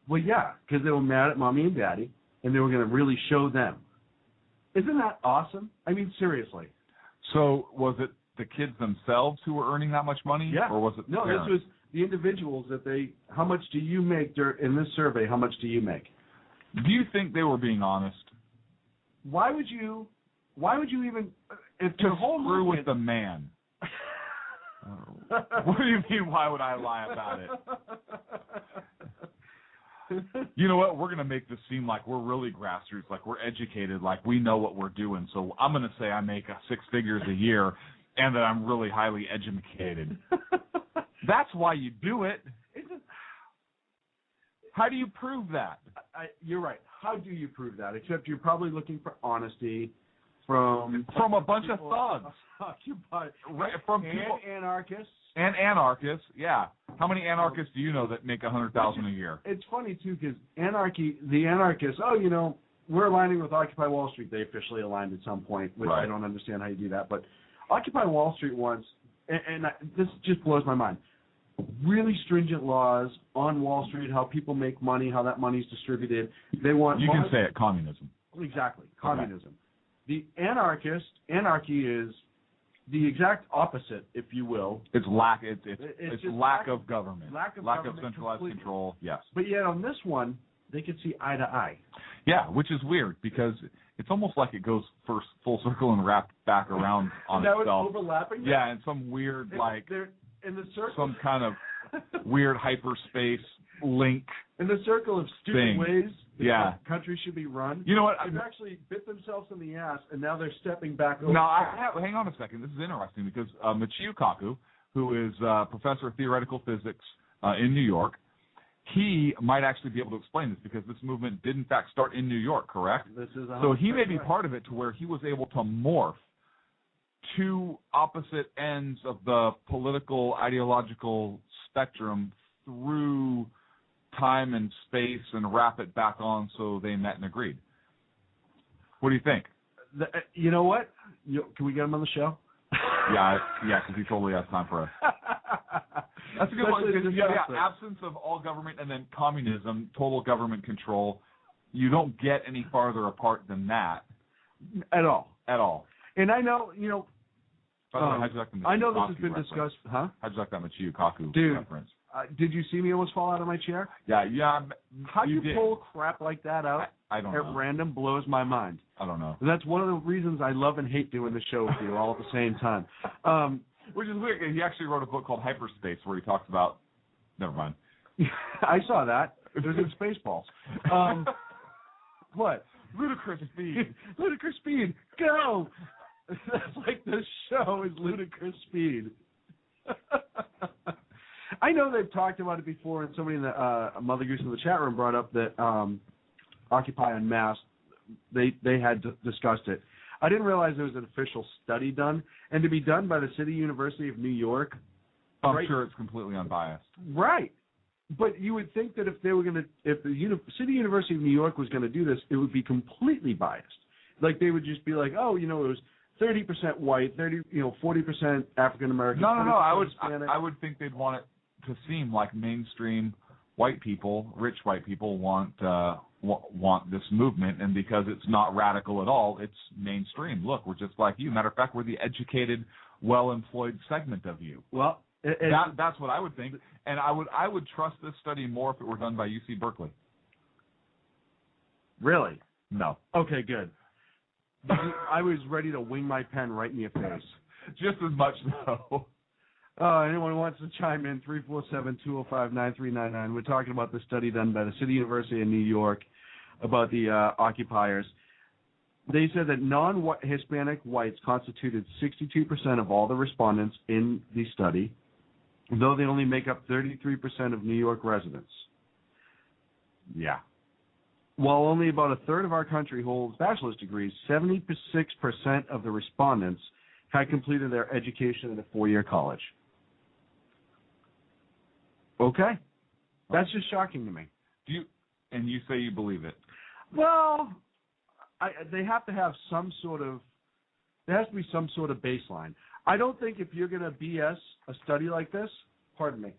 Well, yeah, because they were mad at Mommy and Daddy, and they were going to really show them. Isn't that awesome? I mean, seriously. So was it the kids themselves who were earning that much money? Yeah. Or was it No, parents? this was the individuals how much do you make in this survey, how much do you make? Do you think they were being honest? Why would you even, if to screw with the man? What do you mean, why would I lie about it? You know what? We're going to make this seem like we're really grassroots, like we're educated, like we know what we're doing. So I'm going to say I make 6 figures a year and that I'm really highly educated. That's why you do it. How do you prove that? You're right. How do you prove that? Except you're probably looking for honesty from a bunch of thugs. Occupied. From and people. Anarchists. And anarchists, yeah. How many anarchists do you know that make $100,000 a year? It's funny, too, because the anarchists, we're aligning with Occupy Wall Street. They officially aligned at some point, which right. I don't understand how you do that. But Occupy Wall Street wants, this just blows my mind, really stringent laws on Wall Street, how people make money, how that money's distributed. They want You can say it, communism. Exactly, communism. Okay. The anarchy is the exact opposite, if you will. It's lack of government. Lack of centralized completely. control, yes. But yet on this one, they could see eye to eye. Yeah, which is weird because it's almost like it goes full circle and wrapped back around on itself. Now it's overlapping? Yeah, and some weird, they're in the circle. some kind of weird hyperspace link. In the circle of stupid thing. ways, the country should be run. You know what? They've actually bit themselves in the ass, and now they're stepping back over. Now, hang on a second. This is interesting because Michio Kaku, who is professor of theoretical physics in New York, he might actually be able to explain this because this movement did, in fact, start in New York, correct? So he may be part of it to where he was able to morph two opposite ends of the political, ideological spectrum through time and space and wrap it back on so they met and agreed. What do you think? You know what? Can we get him on the show? Yeah, because he totally has time for us. That's a good one. Absence of all government and then communism, total government control. You don't get any farther apart than that. At all. And I know, By the way, how'd you like the I know this Kaku has been reference? discussed. Huh? How'd you like that Michio Kaku reference? Did you see me almost fall out of my chair? Yeah. How you pull crap like that out I don't know. at random blows my mind. I don't know. And that's one of the reasons I love and hate doing the show with you all at the same time. Which is weird. He actually wrote a book called Hyperspace where he talks about. Never mind. I saw that. It was in Spaceballs. What? Ludicrous speed. Ludicrous speed. Go. That's like the show is ludicrous speed. I know they've talked about it before, and somebody in the Mother Goose in the chat room brought up that Occupy Unmasked, they had discussed it. I didn't realize there was an official study done, and to be done by the City University of New York. I'm sure it's completely unbiased. Right. But you would think that if the City University of New York was going to do this, it would be completely biased. Like they would just be like, oh, it was 30% white, 40% African American. No. I would think they'd want it to seem like mainstream white people, rich white people want this movement, and because it's not radical at all, it's mainstream. Look, we're just like you. Matter of fact, we're the educated, well-employed segment of you. Well, that's what I would think, and I would trust this study more if it were done by UC Berkeley. Really? No. Okay, good. I was ready to wing my pen right in your face. Just as much, though. Anyone who wants to chime in, 347-205-9399. We're talking about the study done by the City University of New York about the occupiers. They said that non-Hispanic whites constituted 62% of all the respondents in the study, though they only make up 33% of New York residents. Yeah. While only about a third of our country holds bachelor's degrees, 76% of the respondents had completed their education at a 4-year college. Okay. That's just shocking to me. And you say you believe it? Well, they have to have there has to be some sort of baseline. I don't think if you're going to BS a study like this, pardon me,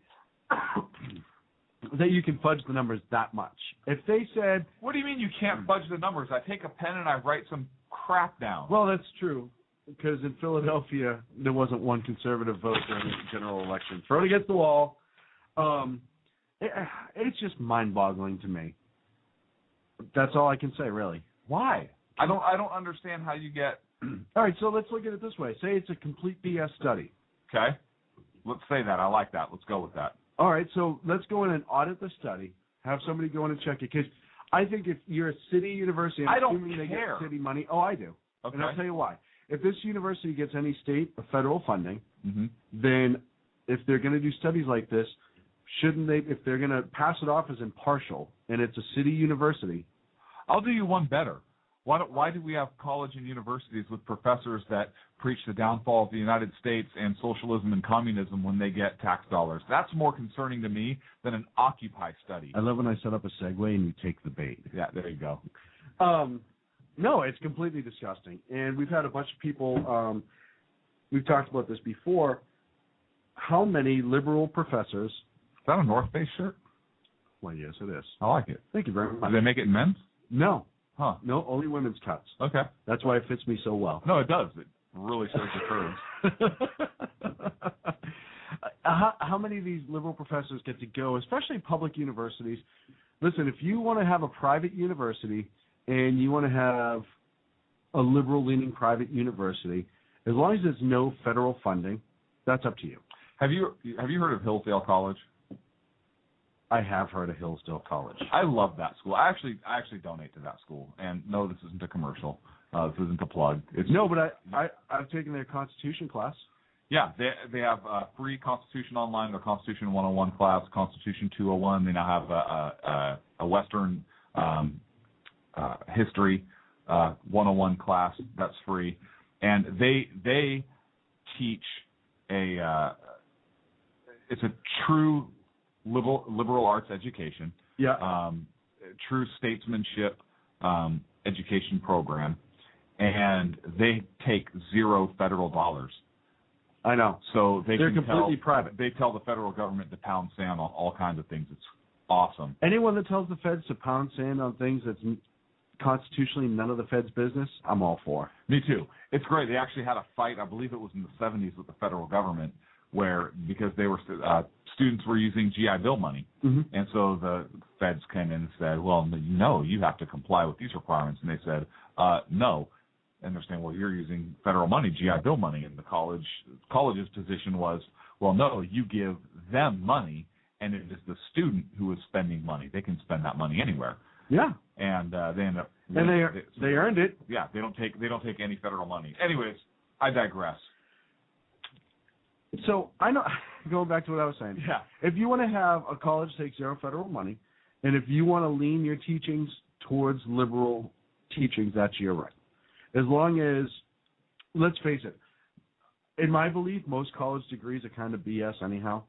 that you can fudge the numbers that much. If they said... What do you mean you can't fudge the numbers? I take a pen and I write some crap down. Well, that's true, because in Philadelphia, there wasn't one conservative vote during the general election. Throw it against the wall. It's just mind-boggling to me. That's all I can say, really. Why? I don't understand how you get... All right, so let's look at it this way. Say it's a complete BS study. Okay. Let's say that. I like that. Let's go with that. All right, so let's go in and audit the study. Have somebody go in and check it. Because I think if you're a city university, I don't assuming they care. get city money. Oh, I do. Okay. And I'll tell you why. If this university gets any state or federal funding, then if they're going to do studies like this, shouldn't they, if they're going to pass it off as impartial and it's a city university? I'll do you one better. Why do we have college and universities with professors that preach the downfall of the United States and socialism and communism when they get tax dollars? That's more concerning to me than an Occupy study. I love when I set up a segue and you take the bait. Yeah, there you go. No, it's completely disgusting. And we've had a bunch of people, we've talked about this before, how many liberal professors... Is that a North Face shirt? Well, yes, it is. I like it. Thank you very much. Do they make it in men's? No. Huh. No, only women's cuts. Okay. That's why it fits me so well. No, it does. It really shows the curves. How many of these liberal professors get to go, especially public universities? Listen, if you want to have a private university and you want to have a liberal-leaning private university, as long as there's no federal funding, that's up to you. Have you heard of Hillsdale College? I have heard of Hillsdale College. I love that school. I actually donate to that school. And no, this isn't a commercial. This isn't a plug. But I've taken their Constitution class. Yeah, they have free Constitution online, their Constitution 101 class, Constitution 201. They now have a Western history 101 class that's free, and they teach it's a true liberal arts education. Yeah. True statesmanship education program, and they take $0 federal dollars. I know. So they're completely private. They tell the federal government to pound sand on all kinds of things. It's awesome. Anyone that tells the feds to pound sand on things that's constitutionally none of the feds' business, I'm all for. Me too. It's great. They actually had a fight, I believe it was in the 70s, with the federal government, where because they were students were using GI Bill money, and so the feds came in and said, well, no, you have to comply with these requirements, and they said, no. And they're saying, well, you're using federal money, GI Bill money, and the college's position was, well, no, you give them money, and it is the student who is spending money. They can spend that money anywhere. Yeah. And they end up. And they earned it. Yeah, they don't take any federal money. Anyways, I digress. So I know, going back to what I was saying. Yeah. If you want to have a college take $0 federal money, and if you want to lean your teachings towards liberal teachings, that's your right. As long as, let's face it, in my belief, most college degrees are kind of BS anyhow.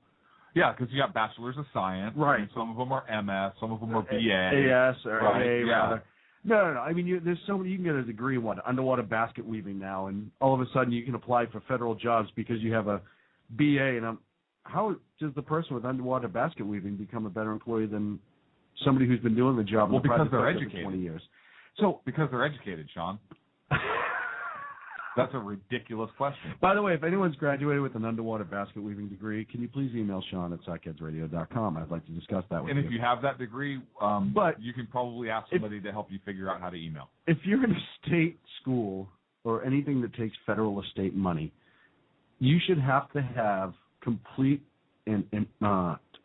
Yeah, because you got bachelors of science. Right. And some of them are MS, some of them are BA. AS or right. A, yeah. rather. No. I mean, there's so many. You can get a degree in underwater basket weaving now, and all of a sudden you can apply for federal jobs because you have a BA. And how does the person with underwater basket weaving become a better employee than somebody who's been doing the job? Well, because they're sector educated. For 20 years. So because they're educated, Sean. That's a ridiculous question. By the way, if anyone's graduated with an underwater basket weaving degree, can you please email Sean at sackheadsradio.com? I'd like to discuss that with you. And if you have that degree, but you can probably ask somebody to help you figure out how to email. If you're in a state school or anything that takes federal or state money, you should have to have complete and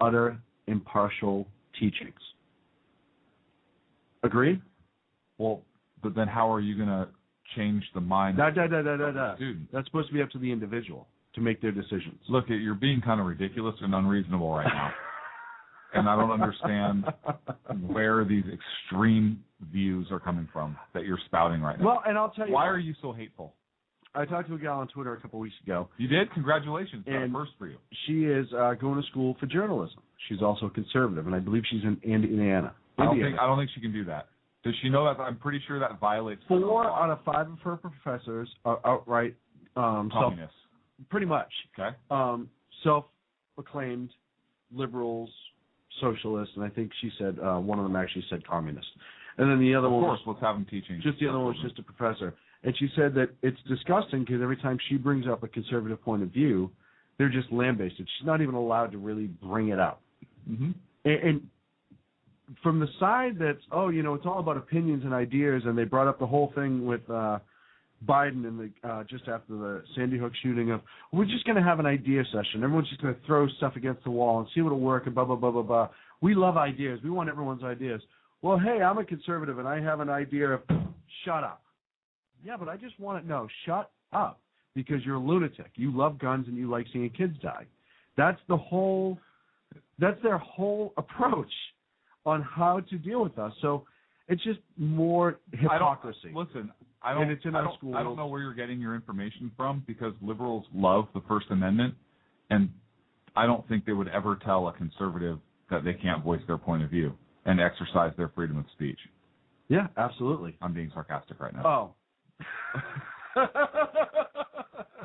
utter impartial teachings. Agreed? Well, but then how are you going to change the mind of the student? That's supposed to be up to the individual to make their decisions. Look, you're being kind of ridiculous and unreasonable right now. And I don't understand where these extreme views are coming from that you're spouting right now. Well, and I'll tell you why are you so hateful? I talked to a gal on Twitter a couple weeks ago. You did? Congratulations. That's and a first for you. She is going to school for journalism. She's also a conservative, and I believe she's in Indiana. I don't think she can do that. Does she know that? I'm pretty sure that violates. 4 out of 5 of her professors are outright communists. Pretty much. Okay. Self-proclaimed liberals, socialists, and I think she said one of them actually said communist. And then the other one, of course, let's have them teaching. Just the other one was just a professor, and she said that it's disgusting because every time she brings up a conservative point of view, they're just lambasted. She's not even allowed to really bring it up. Mm-hmm. And from the side that's, it's all about opinions and ideas, and they brought up the whole thing with Biden and just after the Sandy Hook shooting of, we're just going to have an idea session. Everyone's just going to throw stuff against the wall and see what'll work and blah, blah, blah, blah, blah. We love ideas. We want everyone's ideas. Well, hey, I'm a conservative, and I have an idea of shut up. Yeah, but I just want to know, shut up, because you're a lunatic. You love guns, and you like seeing kids die. That's their whole approach on how to deal with us. So it's just more hypocrisy. I don't know where you're getting your information from, because liberals love the First Amendment, and I don't think they would ever tell a conservative that they can't voice their point of view and exercise their freedom of speech. Yeah, absolutely. I'm being sarcastic right now. Oh.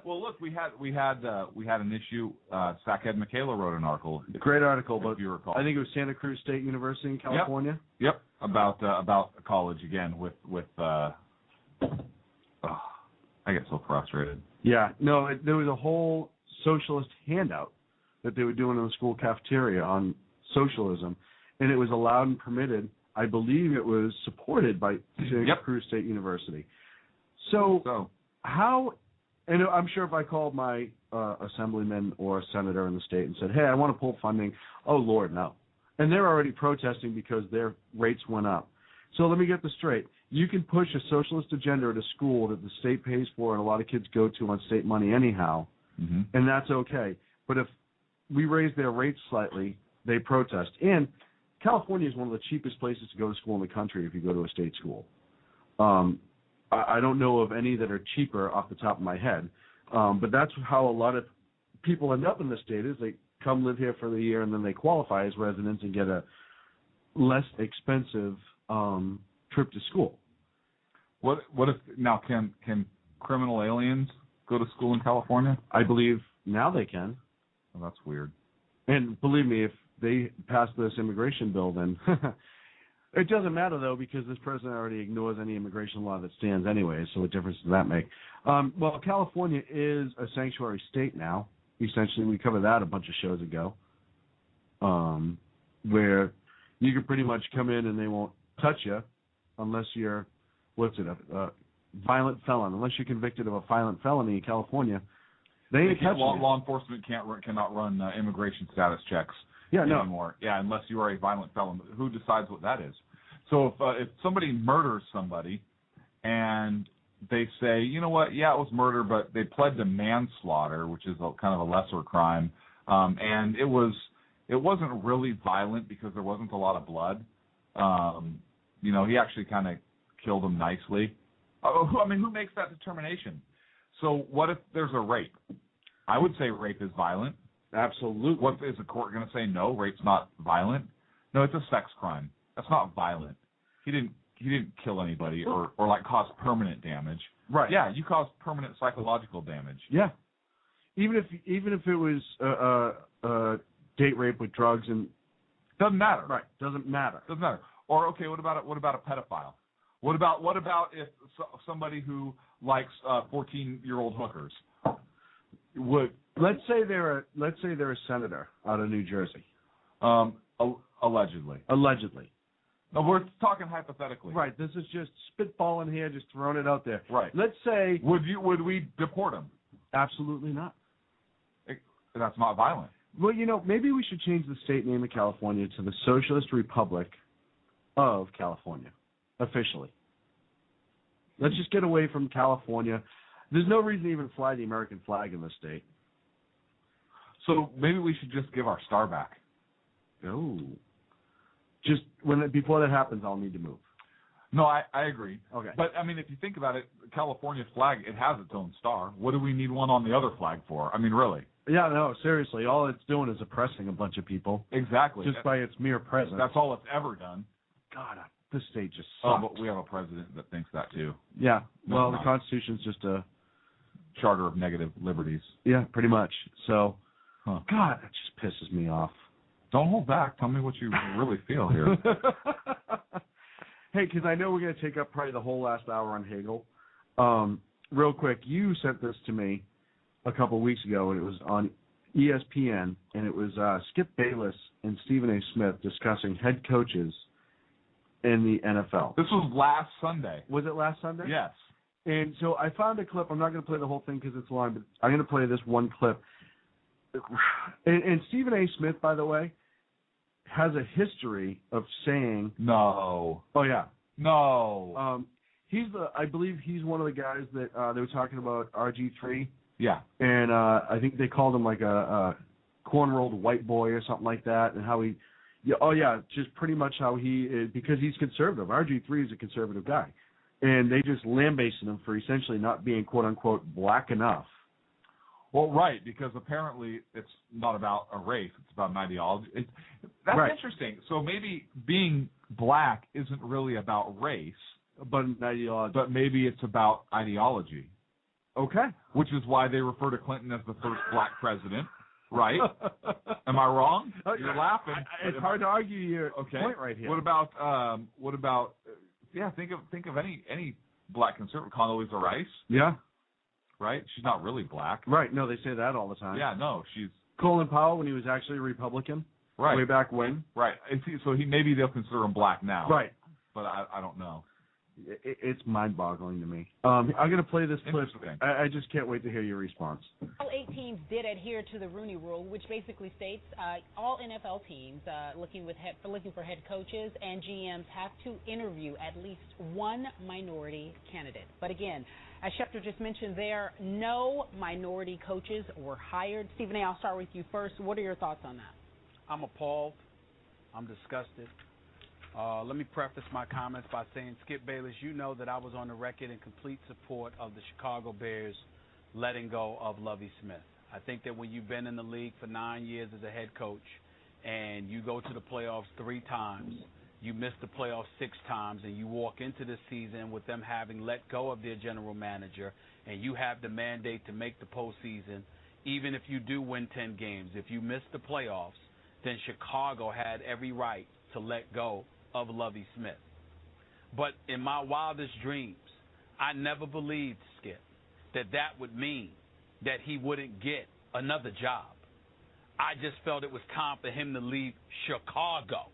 Well, look, we had an issue. Sackhead Michaela wrote an article. Great article, but if you recall. I think it was Santa Cruz State University in California. Yep. About college again with I get so frustrated. Yeah. No, there was a whole socialist handout that they were doing in the school cafeteria on socialism, and it was allowed and permitted. I believe it was supported by Santa Cruz State University. So how? And I'm sure if I called my assemblyman or senator in the state and said, hey, I want to pull funding, oh, Lord, no. And they're already protesting because their rates went up. So let me get this straight. You can push a socialist agenda at a school that the state pays for and a lot of kids go to on state money anyhow, and that's okay. But if we raise their rates slightly, they protest. And California is one of the cheapest places to go to school in the country if you go to a state school. I don't know of any that are cheaper off the top of my head, but that's how a lot of people end up in the state is they come live here for the year and then they qualify as residents and get a less expensive trip to school. What if now can criminal aliens go to school in California? I believe now they can. Well, that's weird. And believe me, if they pass this immigration bill, then it doesn't matter though because this president already ignores any immigration law that stands anyway. So what difference does that make? Well, California is a sanctuary state now. Essentially, we covered that a bunch of shows ago, where you can pretty much come in and they won't touch you unless you're, a violent felon. Unless you're convicted of a violent felony in California, they ain't touching you. Law enforcement cannot run immigration status checks anymore. Yeah, unless you are a violent felon. Who decides what that is? So if somebody murders somebody and they say, you know what, yeah, it was murder, but they pled to manslaughter, which is kind of a lesser crime, and it wasn't really violent because there wasn't a lot of blood. He actually kind of killed him nicely. Who makes that determination? So what if there's a rape? I would say rape is violent. Absolutely. What is the court going to say? No, rape's not violent. No, it's a sex crime. That's not violent. He didn't kill anybody or cause permanent damage. Right. Yeah, you caused permanent psychological damage. Yeah. Even if it was date rape with drugs and doesn't matter. Right. Doesn't matter. Doesn't matter. Or okay, what about a pedophile? What about if somebody who likes 14-year-old hookers would? Let's say they're a senator out of New Jersey. Allegedly. No, we're talking hypothetically. Right. This is just spitballing here, just throwing it out there. Right. Let's say. Would we deport him? Absolutely not. That's not violent. Well, maybe we should change the state name of California to the Socialist Republic of California, officially. Let's just get away from California. There's no reason to even fly the American flag in this state. So maybe we should just give our star back. Oh. Just before that happens, I'll need to move. No, I agree. Okay. But, if you think about it, California's flag, it has its own star. What do we need one on the other flag for? Really. Yeah, no, seriously. All it's doing is oppressing a bunch of people. Exactly. Just by its mere presence. That's all it's ever done. God, this state just sucks. Oh, but we have a president that thinks that too. Yeah. Well, the Constitution's just a charter of negative liberties. Yeah, pretty much. So, God, that just pisses me off. Don't hold back. Tell me what you really feel here. Hey, because I know we're going to take up probably the whole last hour on Hagel. Real quick, you sent this to me a couple of weeks ago, and it was on ESPN, and it was Skip Bayless and Stephen A. Smith discussing head coaches in the NFL. This was last Sunday. Was it last Sunday? Yes. And so I found a clip. I'm not going to play the whole thing because it's long, but I'm going to play this one clip. And Stephen A. Smith, by the way, has a history of saying no. Oh yeah, no. I believe he's one of the guys that they were talking about RG3. Yeah. And I think they called him like a corn-rolled white boy or something like that, and how he. Yeah, oh yeah, just pretty much how he is, because he's conservative. RG3 is a conservative guy, and they just lambasted him for essentially not being quote unquote black enough. Well, right, because apparently it's not about a race; it's about an ideology. That's right. Interesting. So maybe being black isn't really about race, but an ideology. But maybe it's about ideology. Okay. Which is why they refer to Clinton as the first black president. Right? Am I wrong? You're laughing. It's hard to argue your point right here. What about? Yeah, think of any black conservative. Condoleezza Rice. Yeah. Right. She's not really black. Right. No, they say that all the time. Yeah. No, she's Colin Powell when he was actually a Republican. Right. Way back when. Right. So maybe they'll consider him black now. Right. But I don't know. It's mind-boggling to me. I'm going to play this clip. Interesting. I just can't wait to hear your response. All 8 teams did adhere to the Rooney Rule, which basically states all NFL teams looking for head coaches and GMs have to interview at least one minority candidate. But again, as Schefter just mentioned there, no minority coaches were hired. Stephen A., I'll start with you first. What are your thoughts on that? I'm appalled. I'm disgusted. Let me preface my comments by saying, Skip Bayless, you know that I was on the record in complete support of the Chicago Bears letting go of Lovie Smith. I think that when you've been in the league for 9 years as a head coach and you go to the playoffs 3 times, you miss the playoffs 6 times, and you walk into this season with them having let go of their general manager, and you have the mandate to make the postseason, even if you do win 10 games, if you miss the playoffs, then Chicago had every right to let go of Lovie Smith. But in my wildest dreams, I never believed, Skip, that would mean that he wouldn't get another job. I just felt it was time for him to leave Chicago,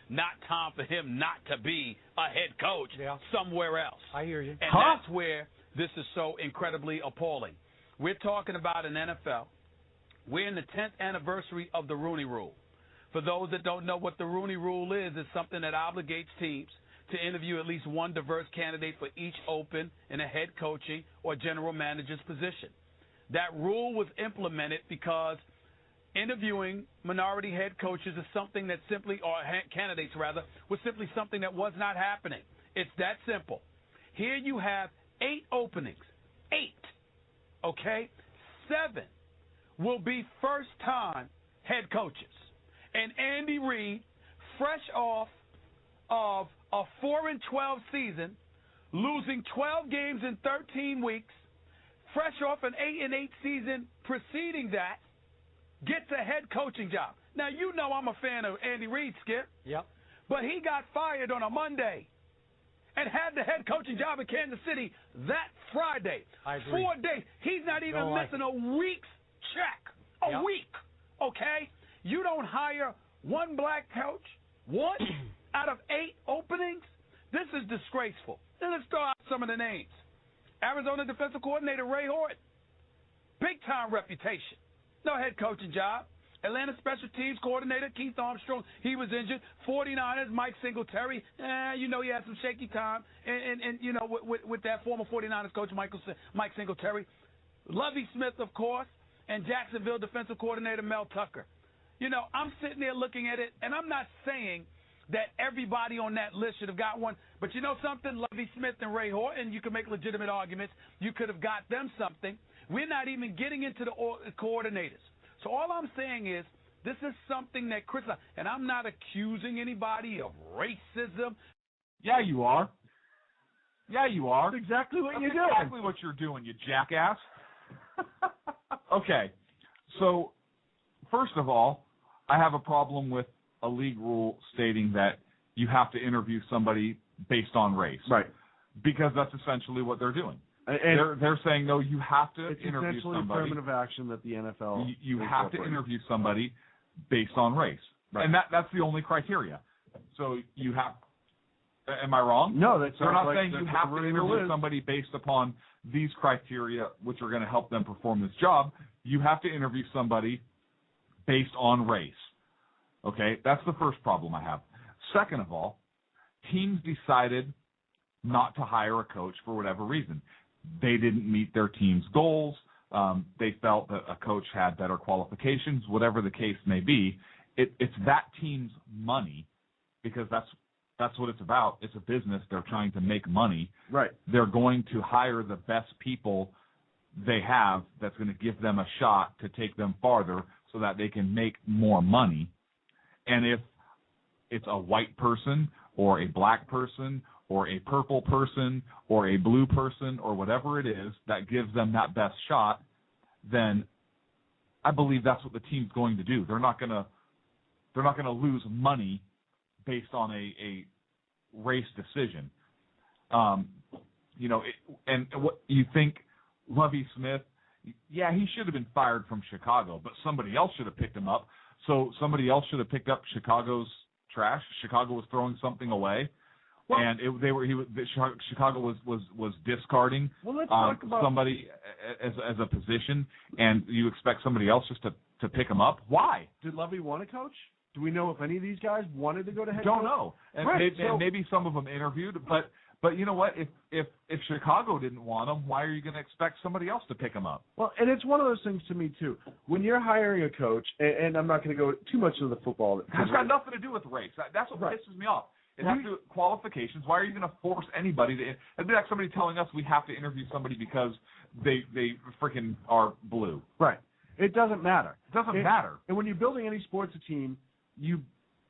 not time for him not to be a head coach somewhere else. I hear you. And that's where this is so incredibly appalling. We're talking about an NFL. We're in the 10th anniversary of the Rooney Rule. For those that don't know what the Rooney Rule is, it's something that obligates teams to interview at least one diverse candidate for each open in a head coaching or general manager's position. That rule was implemented because interviewing minority head coaches is something that simply, or candidates rather, was simply something that was not happening. It's that simple. Here you have 8 openings. 8. Okay? 7 will be first-time head coaches. And Andy Reid, fresh off of a 4-12 season, losing 12 games in 13 weeks, fresh off an 8-8 season preceding that, gets a head coaching job. Now, you know I'm a fan of Andy Reid, Skip. Yep. But he got fired on a Monday and had the head coaching job in Kansas City that Friday. I agree. 4 days. He's not even missing a week's check. A week. Okay? You don't hire one black coach, 1 out of 8 openings? This is disgraceful. Then let's throw out some of the names. Arizona defensive coordinator Ray Horton. Big-time reputation. No head coaching job. Atlanta special teams coordinator Keith Armstrong. He was injured. 49ers Mike Singletary. You know he had some shaky time. And you know, with that former 49ers coach Mike Singletary. Lovie Smith, of course. And Jacksonville defensive coordinator Mel Tucker. You know, I'm sitting there looking at it, and I'm not saying that everybody on that list should have got one. But you know something? Lovie Smith and Ray Horton, you can make legitimate arguments. You could have got them something. We're not even getting into the coordinators. So all I'm saying is this is something that Chris, and I'm not accusing anybody of racism. Yeah, you are. Yeah, you are. That's exactly what you're doing. Exactly what you're doing, you jackass. Okay, so first of all, I have a problem with a league rule stating that you have to interview somebody based on race. Right. Because that's essentially what they're doing. And they're saying, no, you have to it's interview essentially somebody. affirmative action that the NFL You have to interview somebody based on race. Right. And that's the only criteria. So you have – am I wrong? No, that's they're not like saying you have to interview somebody based upon these criteria, which are going to help them perform this job. You have to interview somebody based on race. Okay? That's the first problem I have. Second of all, teams decided not to hire a coach for whatever reason. They didn't meet their team's goals. They felt that a coach had better qualifications, whatever the case may be. It's that team's money, because that's what it's about. It's a business. They're trying to make money. Right. They're going to hire the best people they have that's going to give them a shot to take them farther so that they can make more money. And if it's a white person or a black person or a purple person or a blue person or whatever it is that gives them that best shot, then I believe that's what the team's going to do. They're not going to lose money based on a race decision. And what you think Lovie Smith, yeah, he should have been fired from Chicago, but somebody else should have picked him up. So somebody else should have picked up Chicago's trash. Chicago was throwing something away. and Chicago was discarding somebody as a position, and you expect somebody else just to pick him up. Why? Did Lovey want to coach? Do we know if any of these guys wanted to go to head Don't coach? know. And Right, maybe some of them interviewed, but you know what? If Chicago didn't want him, why are you going to expect somebody else to pick him up? Well, and it's one of those things to me too. When you're hiring a coach, and I'm not going to go too much into the football. It's got nothing to do with race. That's what pisses me off. It has to do with qualifications. Why are you going to force anybody to? It'd be like somebody telling us we have to interview somebody because they freaking are blue. Right. It doesn't matter. It doesn't matter. And when you're building any sports team, you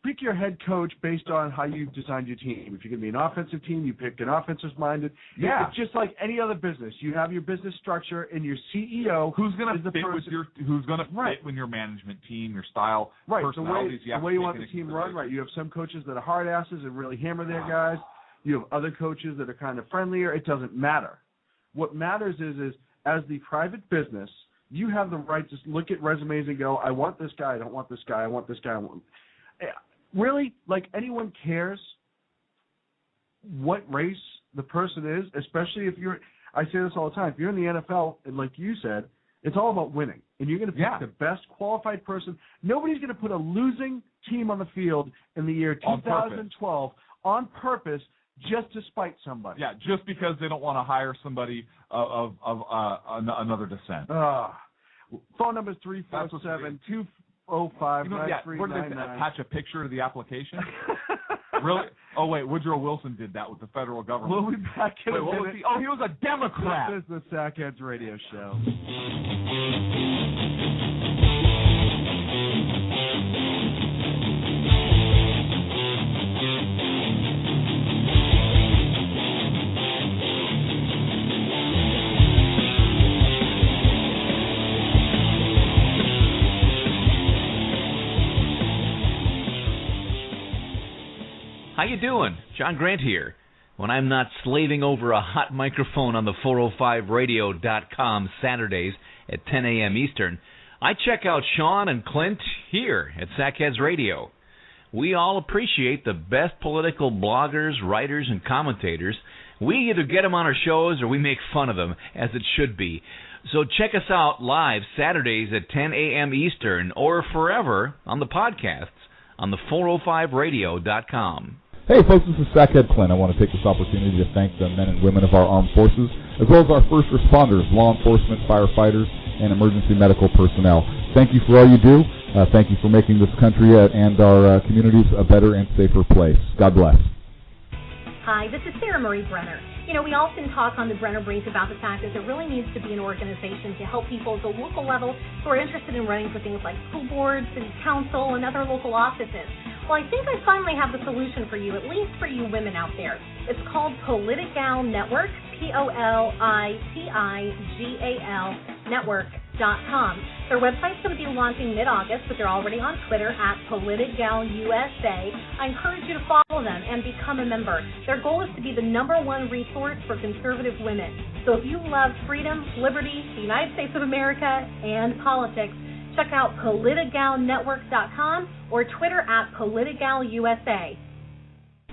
pick your head coach based on how you designed your team. If you're going to be an offensive team, you pick an offensive-minded. Yeah. It's just like any other business. You have your business structure, and your CEO who's going to fit fit with your management team, your style, right. personalities. The way you want the team run, right. You have some coaches that are hard asses and really hammer their guys. You have other coaches that are kind of friendlier. It doesn't matter. What matters is as the private business, you have the right to look at resumes and go, I want this guy, I don't want this guy, I want this guy, I want... Really, like anyone cares what race the person is, especially if you're, I say this all the time, if you're in the NFL, and like you said, it's all about winning. And you're going to pick the best qualified person. Nobody's going to put a losing team on the field in the year 2012 on purpose just to spite somebody. Yeah, just because they don't want to hire somebody of another descent. Phone number is 347-205-9399. We're going to attach a picture to the application? Really? Oh, wait, Woodrow Wilson did that with the federal government. We'll be back in a minute. He was a Democrat. This is the Sackheads Radio Show. How you doing? John Grant here. When I'm not slaving over a hot microphone on the 405radio.com Saturdays at 10 a.m. Eastern, I check out Sean and Clint here at Sackheads Radio. We all appreciate the best political bloggers, writers, and commentators. We either get them on our shows or we make fun of them, as it should be. So check us out live Saturdays at 10 a.m. Eastern or forever on the podcasts on the 405radio.com. Hey folks, this is Sackhead Clint. I want to take this opportunity to thank the men and women of our armed forces, as well as our first responders, law enforcement, firefighters, and emergency medical personnel. Thank you for all you do. Thank you for making this country and our communities a better and safer place. God bless. Hi, this is Sarah Marie Brenner. You know, we often talk on the Brenner Brief about the fact that there really needs to be an organization to help people at the local level who are interested in running for things like school boards, city council, and other local offices. Well, I think I finally have the solution for you, at least for you women out there. It's called Politigal Network, Politigal Network.com. Their website's going to be launching mid-August, but they're already on Twitter at PoliticalUSA. I encourage you to follow them and become a member. Their goal is to be the #1 resource for conservative women. So if you love freedom, liberty, the United States of America, and politics, check out PoliticalNetwork.com or Twitter at PoliticalUSA.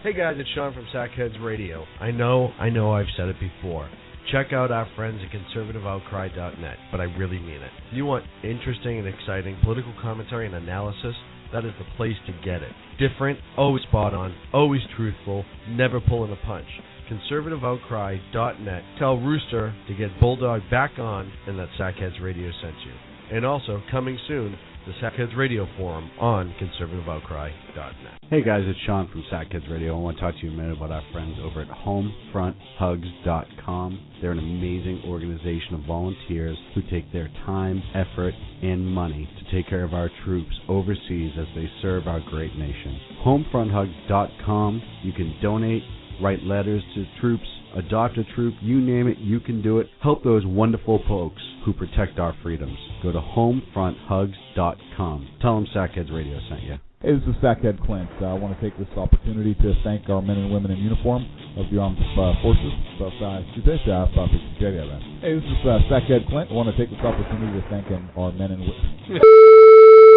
Hey guys, it's Sean from Sackheads Radio. I know I've said it before. Check out our friends at conservativeoutcry.net, but I really mean it. You want interesting and exciting political commentary and analysis? That is the place to get it. Different, always spot on, always truthful, never pulling a punch. conservativeoutcry.net. Tell Rooster to get Bulldog back on and that Sackheads Radio sent you. And also, coming soon, the Sackheads Radio Forum on conservativeoutcry.net. Hey guys, it's Sean from Sackheads Radio. I want to talk to you a minute about our friends over at HomefrontHugs.com. They're an amazing organization of volunteers who take their time, effort, and money to take care of our troops overseas as they serve our great nation. HomefrontHugs.com. You can donate, write letters to troops, adopt a troop, you name it, you can do it. Help those wonderful folks who protect our freedoms. Go to HomefrontHugs.com. Tell them Sackheads Radio sent you. Hey, this is Sackhead Clint. I want to take this opportunity to thank our men and women in uniform of the armed forces. Hey, this is Sackhead Clint. I want to take this opportunity to thank our men and women.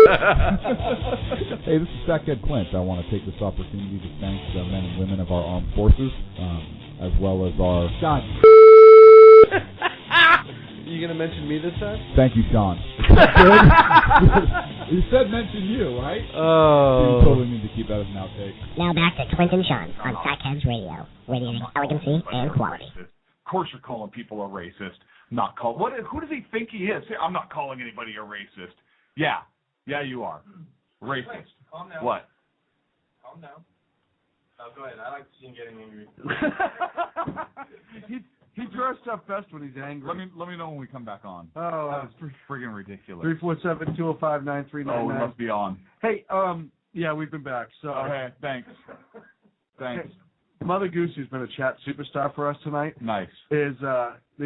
Hey, this is Sackhead Clint. I want to take this opportunity to thank the men and women of our armed forces, as well as our... God. You going to mention me this time? Thank you, Sean. You said mention you, right? Oh. You totally need to keep that as an outtake. Now back to Clint and Sean on Sackheads Radio, radiating elegancy and quality. Of course you're calling people a racist. Not call. Who does he think he is? I'm not calling anybody a racist. Yeah, you are. Racist. Calm down. What? Calm down. Oh, go ahead. I like to see him getting angry. He dressed up best when he's angry. Let me know when we come back on. Oh, that was friggin' ridiculous. 347-205-9399. Oh, we must be on. Hey, yeah, we've been back. So. Okay, thanks. Hey, Mother Goose, who's been a chat superstar for us tonight. Nice. They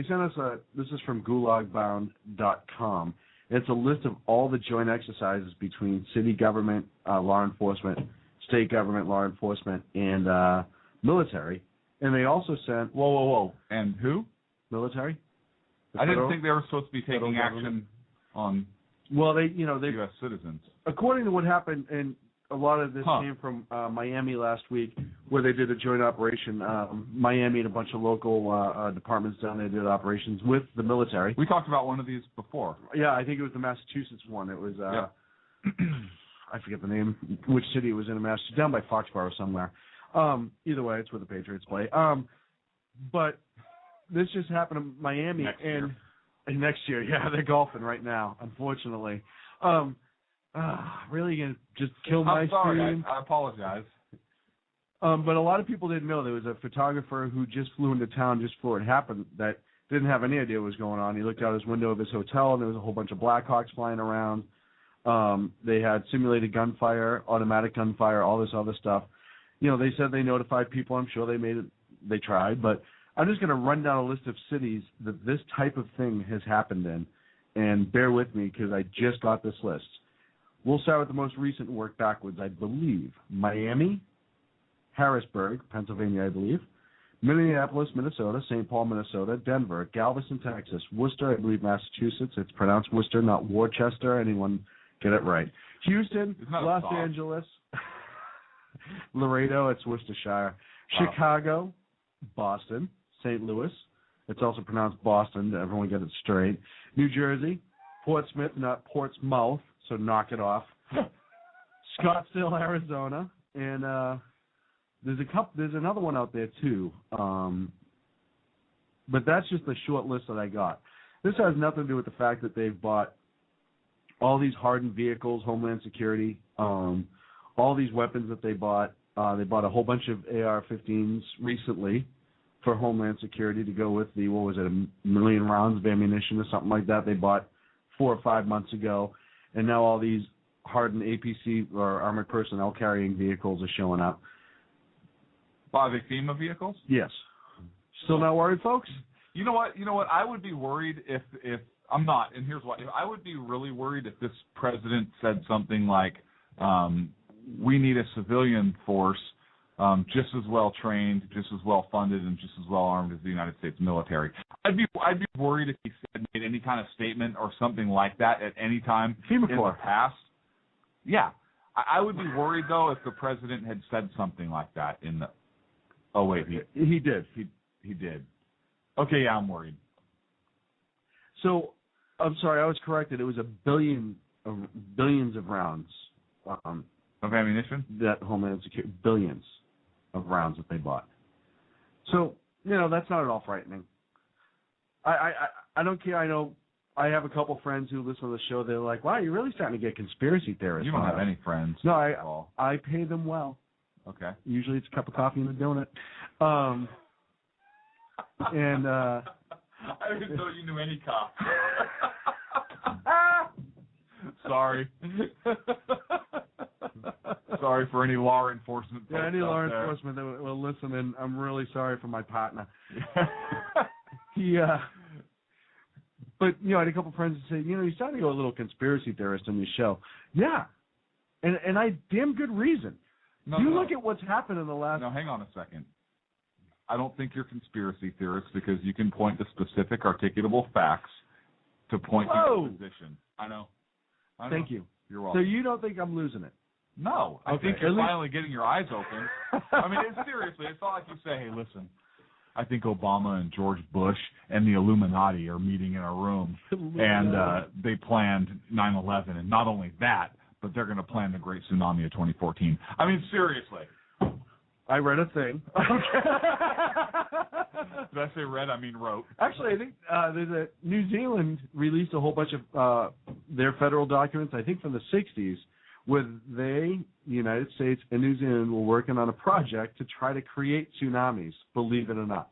sent us this is from gulagbound.com. It's a list of all the joint exercises between city government, law enforcement, state government, law enforcement, and military. And they also sent... Whoa. And who? Military. I didn't think they were supposed to be taking action on U.S. citizens. According to what happened, and a lot of this came from Miami last week, where they did a joint operation. Miami and a bunch of local departments down there did operations with the military. We talked about one of these before. Yeah, I think it was the Massachusetts one. It was... I forget the name, which city it was in Massachusetts, down by Foxborough somewhere. Either way, it's where the Patriots play. But this just happened in Miami next year. Yeah, they're golfing right now, unfortunately. Really gonna just kill my stream. I apologize. But a lot of people didn't know there was a photographer who just flew into town just before it happened that didn't have any idea what was going on. He looked out his window of his hotel, and there was a whole bunch of Blackhawks flying around. They had simulated gunfire, automatic gunfire, all this other stuff. They said they notified people. I'm sure they tried. But I'm just going to run down a list of cities that this type of thing has happened in. And bear with me because I just got this list. We'll start with the most recent and work backwards, I believe. Miami, Harrisburg, Pennsylvania, I believe. Minneapolis, Minnesota. St. Paul, Minnesota. Denver. Galveston, Texas. Worcester, I believe, Massachusetts. It's pronounced Worcester, not Worcester. Anyone get it right. Houston, Los Angeles. Laredo, it's Worcestershire. Chicago, Boston, St. Louis. It's also pronounced Boston. Everyone get it straight. New Jersey, Portsmouth, not Portsmouth, so knock it off. Scottsdale, Arizona, and there's another one out there too. But that's just the short list that I got. This has nothing to do with the fact that they've bought all these hardened vehicles, Homeland Security, all these weapons that they bought. They bought a whole bunch of AR-15s recently for Homeland Security to go with the, 1 million rounds of ammunition or something like that they bought 4 or 5 months ago. And now all these hardened APC or armored personnel carrying vehicles are showing up. By the FEMA vehicles? Yes. Still not worried, folks? You know what? I would be worried if I'm not, and here's why. I would be really worried if this president said something like, we need a civilian force just as well trained, just as well funded, and just as well armed as the United States military. I'd be worried if he made any kind of statement or something like that at any time in the past. Yeah. I would be worried, though, if the president had said something like that in the... Oh, wait. He did. He did. Okay, yeah, I'm worried. So, I'm sorry, I was corrected. It was billions of rounds. Of ammunition? That Homeland Security, billions of rounds that they bought. So, that's not at all frightening. I don't care. I know I have a couple friends who listen to the show. They're like, wow, you're really starting to get conspiracy theorists. You don't have any friends. No, I pay them well. Okay. Usually it's a cup of coffee and a donut. And I didn't know you knew any cops. Sorry. Sorry for any law enforcement. Yeah, any law enforcement that will listen, and I'm really sorry for my partner. But I had a couple friends that say, you're starting to go a little conspiracy theorist on your show. Yeah, and I damn good reason. Look at what's happened in the last. Now, hang on a second. I don't think you're conspiracy theorists because you can point to specific articulable facts to point to your position. I know. Thank you. You're welcome. So you don't think I'm losing it? No, I Okay. think you're finally getting your eyes open. I mean, seriously, it's not like you say, hey, listen, I think Obama and George Bush and the Illuminati are meeting in a room, and they planned 9/11, and not only that, but they're going to plan the Great Tsunami of 2014. I mean, seriously. I read a thing. Did I say read? I mean wrote. Actually, I think there's a New Zealand released a whole bunch of their federal documents, I think from the 60s, where the United States and New Zealand were working on a project to try to create tsunamis, believe it or not.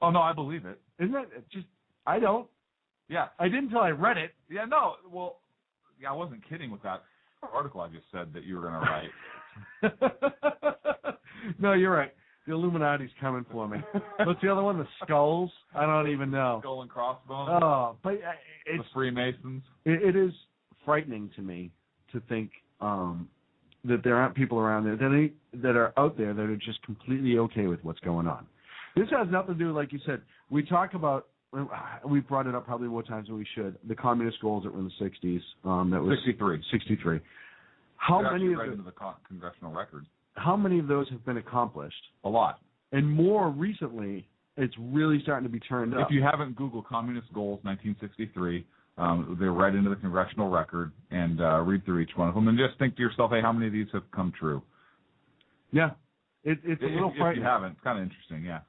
Oh, no, I believe it. Isn't that just, I don't. Yeah. I didn't until I read it. Yeah, no, well, yeah, I wasn't kidding with that article I just said that you were going to write. No, you're right. The Illuminati's coming for me. What's the other one? The skulls? I don't even know. Skull and crossbones? Oh, but it's... The Freemasons? It is frightening to me to think that there aren't people around there that are out there that are just completely okay with what's going on. This has nothing to do, like you said, we talk about, we brought it up probably more times than we should, the communist goals that were in the 60s. That was 63. How many of into the congressional record. How many of those have been accomplished? A lot. And more recently, it's really starting to be turned up. If you haven't Googled Communist Goals 1963, they're right into the congressional record, and read through each one of them, and just think to yourself, hey, how many of these have come true? Yeah. It's a little frightening. If you haven't, it's kind of interesting, yeah.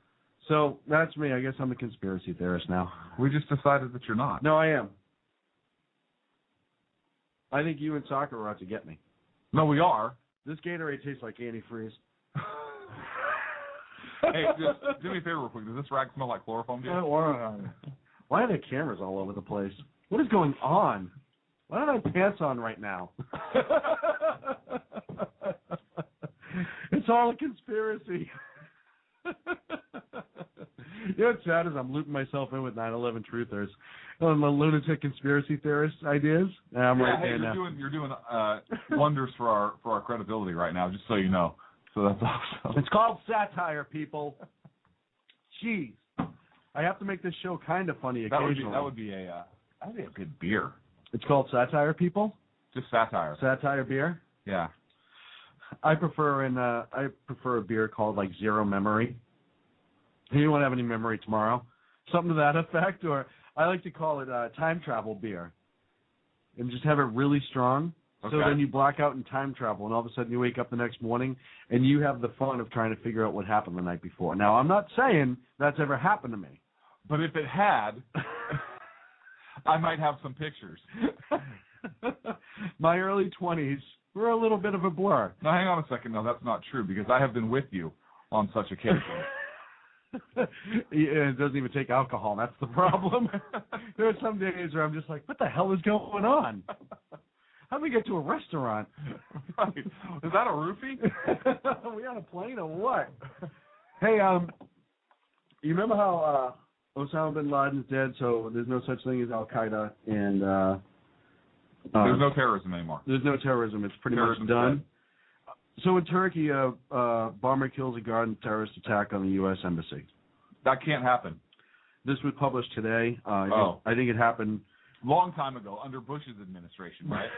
So that's me. I guess I'm a conspiracy theorist now. We just decided that you're not. No, I am. I think you and soccer are out to get me. No, we are. This Gatorade tastes like antifreeze. Hey, just do me a favor real quick. Does this rag smell like chloroform? Why are there cameras all over the place? What is going on? Why don't I have pants on right now? It's all a conspiracy. You know what's sad is I'm looping myself in with 9/11 truthers. On the lunatic conspiracy theorist ideas. I'm right there now. You're doing wonders for our credibility right now, just so you know. So that's awesome. It's called satire, people. Jeez, I have to make this show kind of funny occasionally. That would be a good beer. It's called satire, people. Just satire. Satire beer. Yeah. I prefer a beer called like Zero Memory. You won't have any memory tomorrow. Something to that effect, or I like to call it time travel beer, and just have it really strong. Okay. So then you black out in time travel, and all of a sudden you wake up the next morning, and you have the fun of trying to figure out what happened the night before. Now, I'm not saying that's ever happened to me. But if it had, I might have some pictures. My early 20s were a little bit of a blur. Now, hang on a second. No, that's not true, because I have been with you on such occasions. It doesn't even take alcohol. That's the problem. There are some days where I'm just like, what the hell is going on? How do we get to a restaurant? Right. Is that a roofie? Are we on a plane or what? Hey, you remember how Osama bin Laden's dead, so there's no such thing as Al-Qaeda, and there's no terrorism anymore. There's no terrorism. It's pretty much done. Dead. So in Turkey, a bomber kills a guard in a terrorist attack on the U.S. Embassy. That can't happen. This was published today. I think it happened long time ago under Bush's administration, right?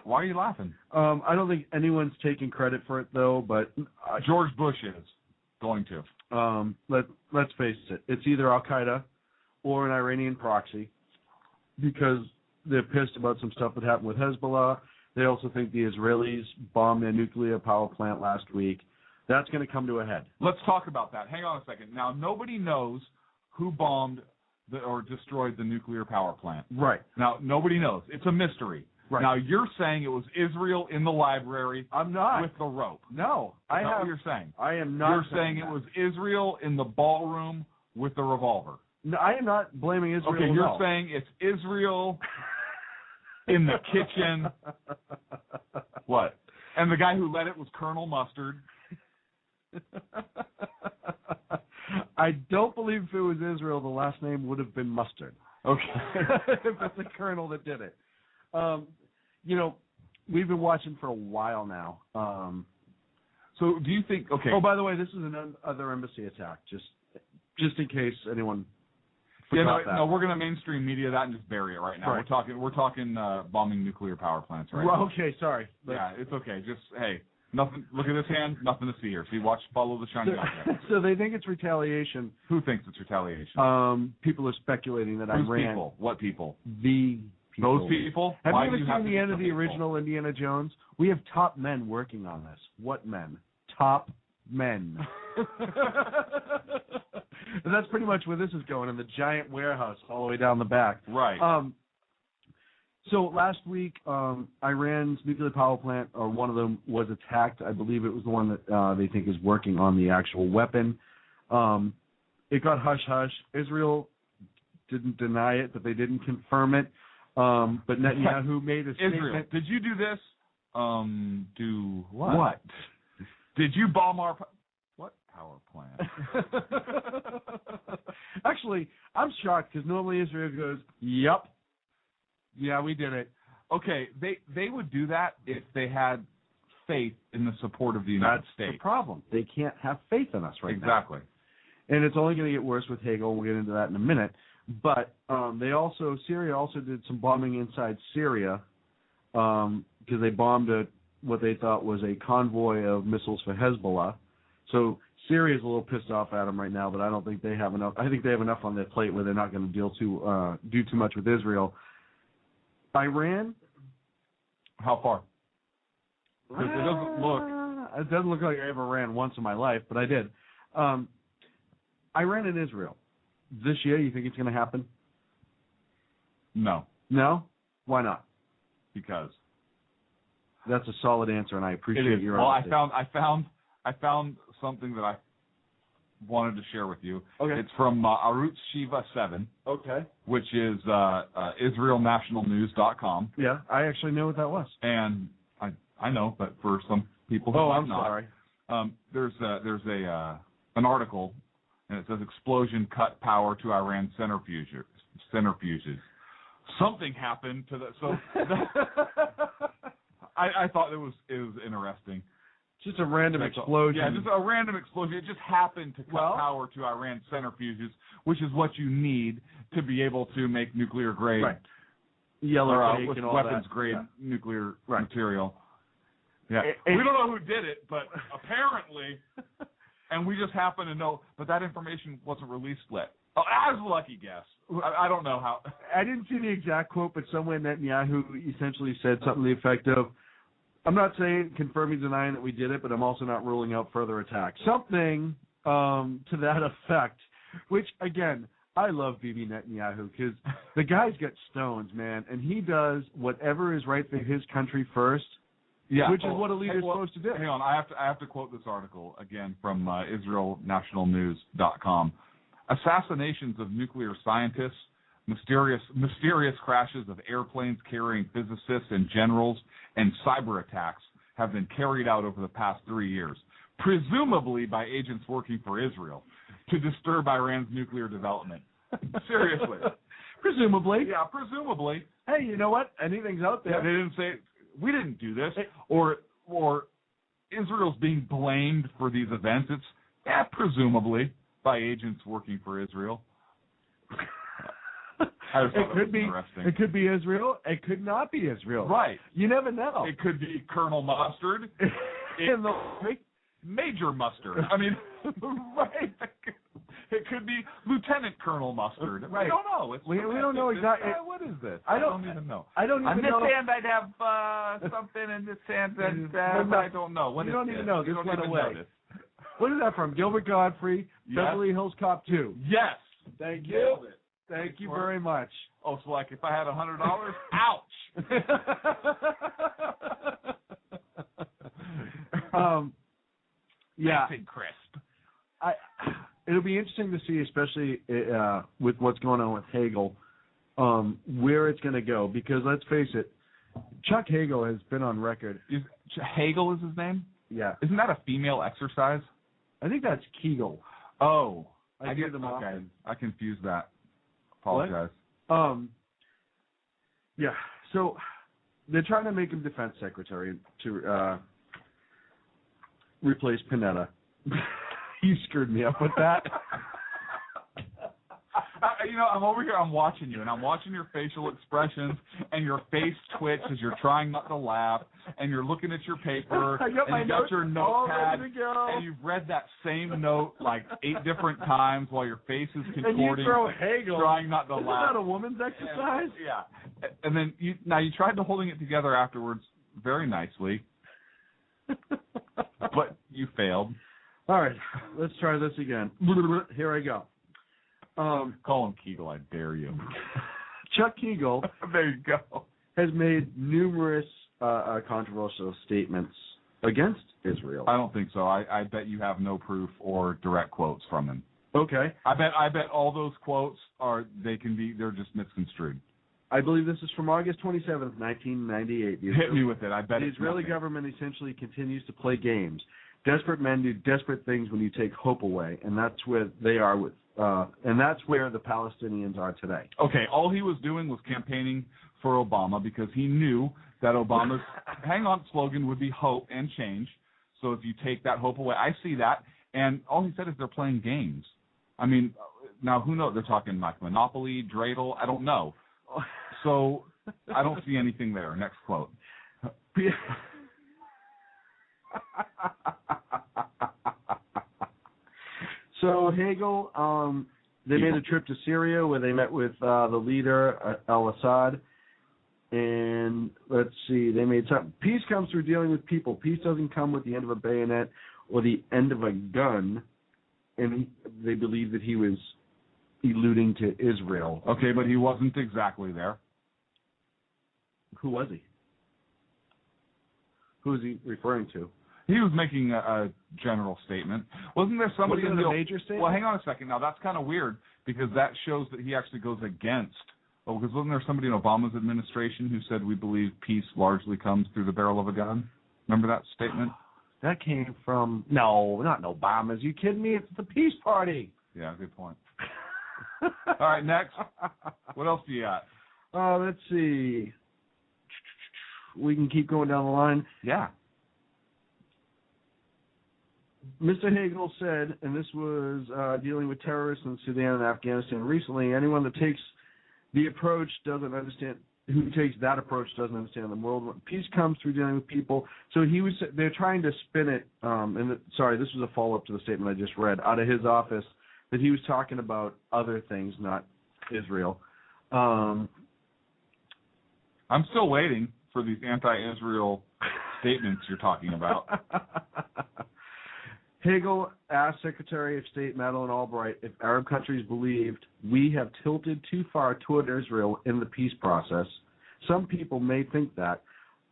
Why are you laughing? I don't think anyone's taking credit for it, though. But George Bush is going to. Let's face it. It's either Al-Qaeda or an Iranian proxy, because they're pissed about some stuff that happened with Hezbollah. They also think the Israelis bombed their nuclear power plant last week. That's going to come to a head. Let's talk about that. Hang on a second. Now, nobody knows who bombed or destroyed the nuclear power plant. Right. Now, nobody knows. It's a mystery. Right. Now, you're saying it was Israel in the library. I'm not. With the rope. No. That's not what you're saying. I am not. You're saying it was Israel in the ballroom with the revolver. No, I am not blaming Israel. Okay, you're saying it's Israel in the kitchen. What? And the guy who led it was Colonel Mustard. I don't believe if it was Israel, the last name would have been Mustard. Okay. If it's the colonel that did it. We've been watching for a while now. So do you think, okay. Oh, by the way, this is another embassy attack, just in case anyone. forgot that. No, we're going to mainstream media that and just bury it right now. Right. We're talking bombing nuclear power plants right well, now. Okay, sorry. Yeah, it's okay. Just, hey, nothing. Look at this hand, nothing to see here. See, follow the shiny object. So they think it's retaliation. Who thinks it's retaliation? People are speculating that Whose Iran. people? What people? The people. Those people? Have Why you do ever have seen to the be end of the so hateful? original Indiana Jones? We have top men working on this. What men? Top men. And that's pretty much where this is going, in the giant warehouse all the way down the back. Right. So last week, Iran's nuclear power plant, or one of them, was attacked. I believe it was the one that they think is working on the actual weapon. It got hush-hush. Israel didn't deny it, but they didn't confirm it. But Netanyahu made a statement. Israel, did you do this? Do what? What? Did you bomb our... What power plant? Actually, I'm shocked because normally Israel goes, "Yep, yeah, we did it." Okay, they would do that if they had faith in the support of the United States. That's the problem. They can't have faith in us right now. Exactly. And it's only going to get worse with Hagel. We'll get into that in a minute. But Syria also did some bombing inside Syria because they bombed what they thought was a convoy of missiles for Hezbollah. So Syria's a little pissed off at them right now, but I don't think they have enough. I think they have enough on their plate where they're not going to do too much with Israel. Iran? How far? Because it doesn't look... It doesn't look like I ever ran once in my life, but I did. Iran and Israel. This year, you think it's going to happen? No. No? Why not? Because. That's a solid answer, and I appreciate your honesty. Well, I found something that I wanted to share with you. Okay. It's from Arutz Shiva 7. Okay. Which is IsraelNationalNews.com. Yeah, I actually know what that was. And I know, but for some people who I'm not, sorry. There's an article, and it says explosion cut power to Iran centrifuges. Something happened to that. So I thought it was interesting. Just a random explosion. Yeah, just a random explosion. It just happened to cut power to Iran centrifuges, which is what you need to be able to make nuclear grade, yellow cake and all weapons that. grade nuclear material. Yeah, we don't know who did it, but apparently, and we just happen to know. But that information wasn't released yet. Oh, I was a lucky guess. I don't know how. I didn't see the exact quote, but somewhere Netanyahu essentially said something to the effect of, "I'm not saying confirming, denying that we did it, but I'm also not ruling out further attacks." Something to that effect, which, again, I love Bibi Netanyahu because the guy's got stones, man, and he does whatever is right for his country first, which is what a leader's supposed to do. Hang on, I have to quote this article again from IsraelNationalNews.com. Assassinations of nuclear scientists, mysterious crashes of airplanes carrying physicists and generals, and cyber attacks have been carried out over the past 3 years, presumably by agents working for Israel, to disturb Iran's nuclear development. Seriously. Presumably. Yeah, presumably. Hey, you know what? Anything's out there. Yeah, they didn't say, we didn't do this, or Israel's being blamed for these events. It's, presumably, by agents working for Israel. It could be Israel. It could not be Israel. Right. You never know. It could be Colonel Mustard. Major Mustard. I mean, right. It could be Lieutenant Colonel Mustard. Right. We don't know. We don't know exactly. What is this? I don't even know. I don't even know. On this hand, I'd have something. In this hand, I don't know. What you don't even know. This went away. What is that from? Gilbert Godfrey, Beverly Hills Cop 2. Yes. Thank you. Thank you very much. Oh, so like if I had $100, ouch. Yeah. Nice and crisp. It'll be interesting to see, especially with what's going on with Hagel, where it's going to go. Because let's face it, Chuck Hagel has been on record. Hagel is his name? Yeah. Isn't that a female exercise? I think that's Kegel. Oh. I get them often. I confused that. Apologize. What? Yeah. So they're trying to make him defense secretary to replace Panetta. You screwed me up with that. I'm over here, I'm watching you, and I'm watching your facial expressions, and your face twitch as you're trying not to laugh, and you're looking at your paper, I got and my you got notes your all notepad, ready to go. and you've read that same note like 8 different times while your face is contorting, and you throw Hagel. trying not to Isn't laugh. that a woman's exercise? And then you tried to holding it together afterwards very nicely, but you failed. All right, let's try this again. Here I go. Call him Hagel, I dare you. Chuck Hagel there you go. has made numerous controversial statements against Israel. I don't think so. I bet you have no proof or direct quotes from him. Okay. I bet all those quotes they're just misconstrued. I believe this is from August 27th, 1998. Hit me with it. I bet the it's Israeli nothing. government essentially continues to play games. Desperate men do desperate things when you take hope away, and that's where they are with, and that's where the Palestinians are today. Okay, all he was doing was campaigning for Obama because he knew that Obama's slogan would be hope and change. So if you take that hope away, I see that, and all he said is they're playing games. I mean, now who knows? They're talking like Monopoly, Dreidel. I don't know. So I don't see anything there. Next quote. So Hagel, they made a trip to Syria where they met with the leader, al-Assad, and let's see, they made some. Peace comes through dealing with people. Peace doesn't come with the end of a bayonet or the end of a gun, and they believe that he was alluding to Israel. Okay, but he wasn't exactly there. Who was he? Who is he referring to? He was making a general statement. Wasn't there somebody Was it in a the major statement? Well, hang on a second. Now that's kind of weird because that shows that he actually goes against. Oh, because wasn't there somebody in Obama's administration who said we believe peace largely comes through the barrel of a gun? Remember that statement? That came from not Obama's. You kidding me? It's the Peace Party. Yeah, good point. All right, next. What else do you got? Let's see. We can keep going down the line. Yeah. Mr. Hagel said, and this was dealing with terrorists in Sudan and Afghanistan recently, anyone that takes the approach doesn't understand, who takes that approach doesn't understand the world. Peace comes through dealing with people. So they're trying to spin it, this was a follow-up to the statement I just read, out of his office, that he was talking about other things, not Israel. I'm still waiting for these anti-Israel statements you're talking about. Hagel asked Secretary of State Madeleine Albright if Arab countries believed we have tilted too far toward Israel in the peace process. Some people may think that.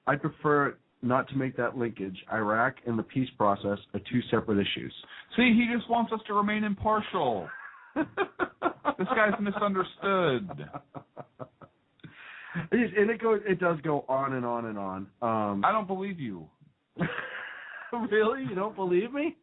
I prefer not to make that linkage. Iraq and the peace process are two separate issues. See, he just wants us to remain impartial. This guy's misunderstood. And it does go on and on and on. I don't believe you. Really? You don't believe me?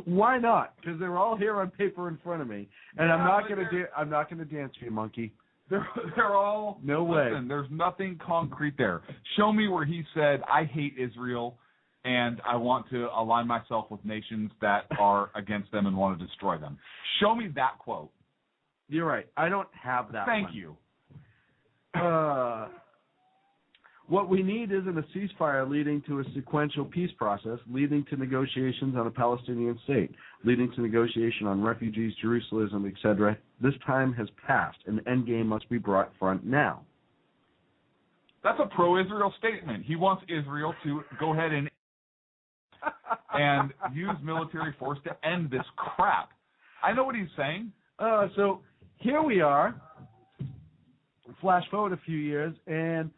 Why not? Because they're all here on paper in front of me, and I'm not going to dance for you, monkey. They're all. No way. Listen, there's nothing concrete there. Show me where he said, "I hate Israel, and I want to align myself with nations that are against them and want to destroy them." Show me that quote. You're right. I don't have that. Thank one. you. What we need isn't a ceasefire leading to a sequential peace process, leading to negotiations on a Palestinian state, leading to negotiation on refugees, Jerusalem, etc. This time has passed. An endgame must be brought front now. That's a pro-Israel statement. He wants Israel to go ahead and use military force to end this crap. I know what he's saying. So here we are. Flash forward a few years, and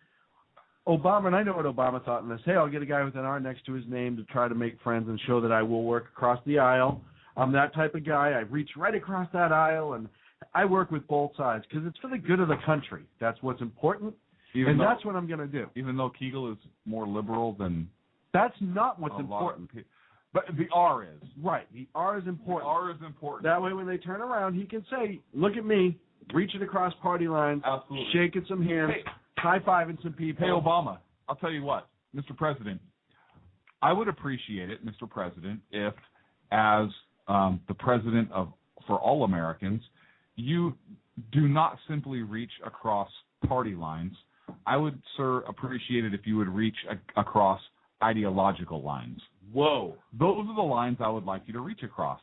Obama, and I know what Obama thought in this. Hey, I'll get a guy with an R next to his name to try to make friends and show that I will work across the aisle. I'm that type of guy. I reach right across that aisle, and I work with both sides because it's for the good of the country. That's what's important, that's what I'm going to do. Even though Hagel is more liberal than... That's not what's important. But the R is. Right. The R is important. The R is important. That way when they turn around, he can say, look at me, reaching across party lines, absolutely, shaking some hands, high-fiving some people. Hey, Obama, I'll tell you what, Mr. President, I would appreciate it, Mr. President, if as the president for all Americans, you do not simply reach across party lines. I would, sir, appreciate it if you would reach across ideological lines. Whoa. Those are the lines I would like you to reach across,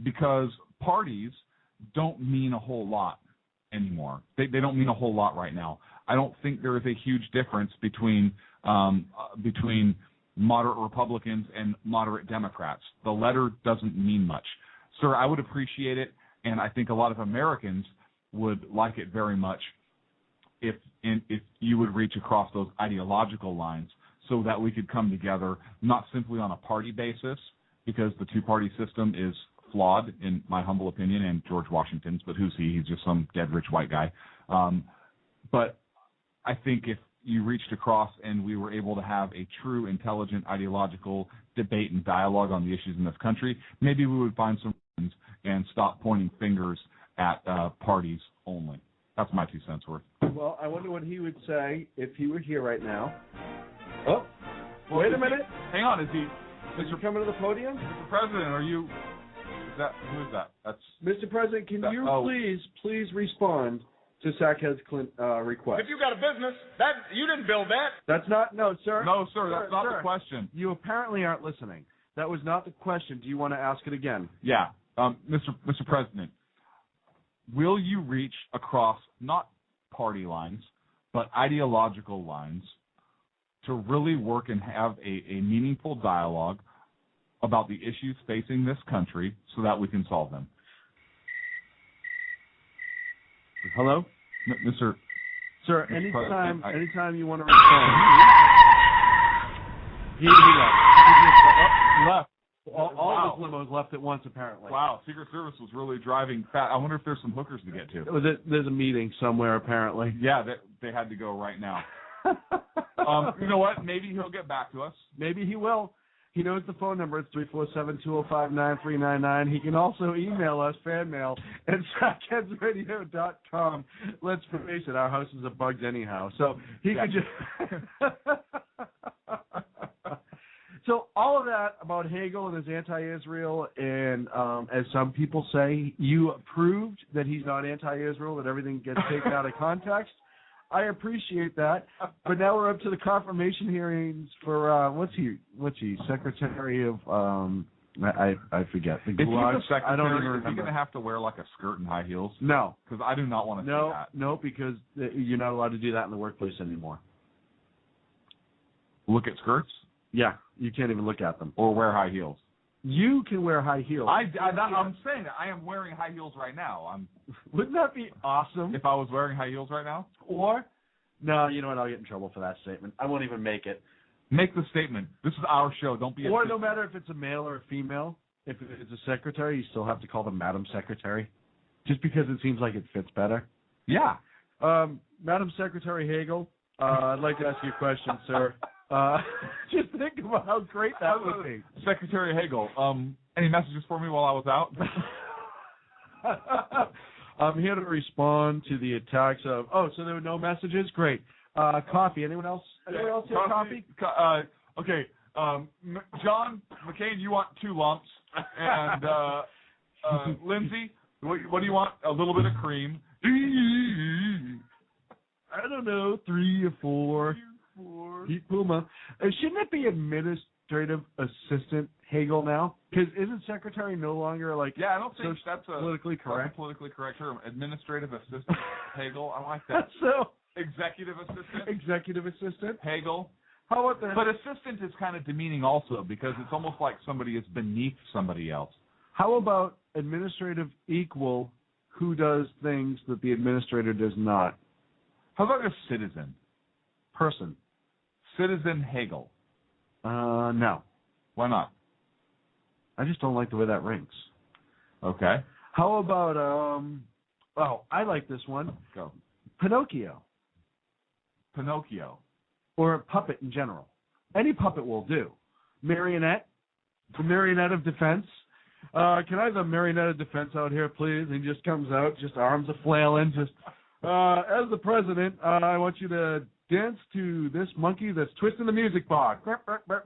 because parties don't mean a whole lot anymore. They don't mean a whole lot right now. I don't think there is a huge difference between moderate Republicans and moderate Democrats. The letter doesn't mean much. Sir, I would appreciate it, and I think a lot of Americans would like it very much if you would reach across those ideological lines so that we could come together, not simply on a party basis, because the two-party system is flawed, in my humble opinion, and George Washington's, but who's he? He's just some dead rich white guy. But I think if you reached across and we were able to have a true, intelligent, ideological debate and dialogue on the issues in this country, maybe we would find some friends and stop pointing fingers at parties only. That's my 2 cents worth. Well, I wonder what he would say if he were here right now. Oh, wait a minute. Hang on, is he coming to the podium? Mr. President, are you... Who is that? That's Mr. President, can you please respond to Sackhead's request? If you got a business, you didn't build that. That's not, no, sir. No, sir, that's not the question. You apparently aren't listening. That was not the question. Do you want to ask it again? Yeah. Mr. President, will you reach across not party lines, but ideological lines to really work and have a meaningful dialogue about the issues facing this country so that we can solve them? Hello? Mr. Sir, anytime you want to respond. He left. All of his limos left at once, apparently. Wow, Secret Service was really driving fast. I wonder if there's some hookers to get to. There's a meeting somewhere, apparently. Yeah, they had to go right now. You know what? Maybe he'll get back to us. Maybe he will. He knows the phone number. It's 347-205-9399. He can also email us, fan mail, at sackheadsradio.com. Let's face it, our house is a bugged anyhow. So he could just... So all of that about Hagel and his anti-Israel, and as some people say, you proved that he's not anti-Israel, that everything gets taken out of context. I appreciate that, but now we're up to the confirmation hearings for what's he? Secretary of I forget. If he's a secretary, I don't even remember. Is he going to have to wear like a skirt and high heels? No, because I do not want to see that. No, because you're not allowed to do that in the workplace anymore. Look at skirts? Yeah, you can't even look at them. Or wear high heels. You can wear high heels. I'm saying that I am wearing high heels right now. Wouldn't that be awesome? If I was wearing high heels right now? Or, no, you know what? I'll get in trouble for that statement. I won't even make it. Make the statement. This is our show. Don't be. Or no matter if it's a male or a female, if it's a secretary, you still have to call them Madam Secretary, just because it seems like it fits better. Yeah. Madam Secretary Hagel, I'd like to ask you a question, sir. Just think about how great that would be. Secretary Hagel, any messages for me while I was out? I'm here to respond to the attacks of... Oh, so there were no messages? Great. Coffee. Anyone else? Anyone else have coffee? Okay. John McCain, you want 2 lumps. And Lindsay, what do you want? A little bit of cream. I don't know, 3 or 4. Pete Puma. Shouldn't it be administrative assistant Hagel now? Because isn't secretary no longer like? Yeah, I don't think that's politically correct. That's a politically correct term. Administrative assistant Hagel. I like that. So executive assistant. Executive assistant Hagel. How about that? But assistant is kind of demeaning also, because it's almost like somebody is beneath somebody else. How about administrative equal who does things that the administrator does not? How about a citizen? Person. Citizen Hagel. No. Why not? I just don't like the way that rings. Okay. How about, I like this one. Go. Pinocchio. Pinocchio. Or a puppet in general. Any puppet will do. Marionette. The marionette of defense. Can I have the marionette of defense out here, please? And he just comes out, just arms a flailing, just, as the president, I want you to dance to this monkey that's twisting the music box.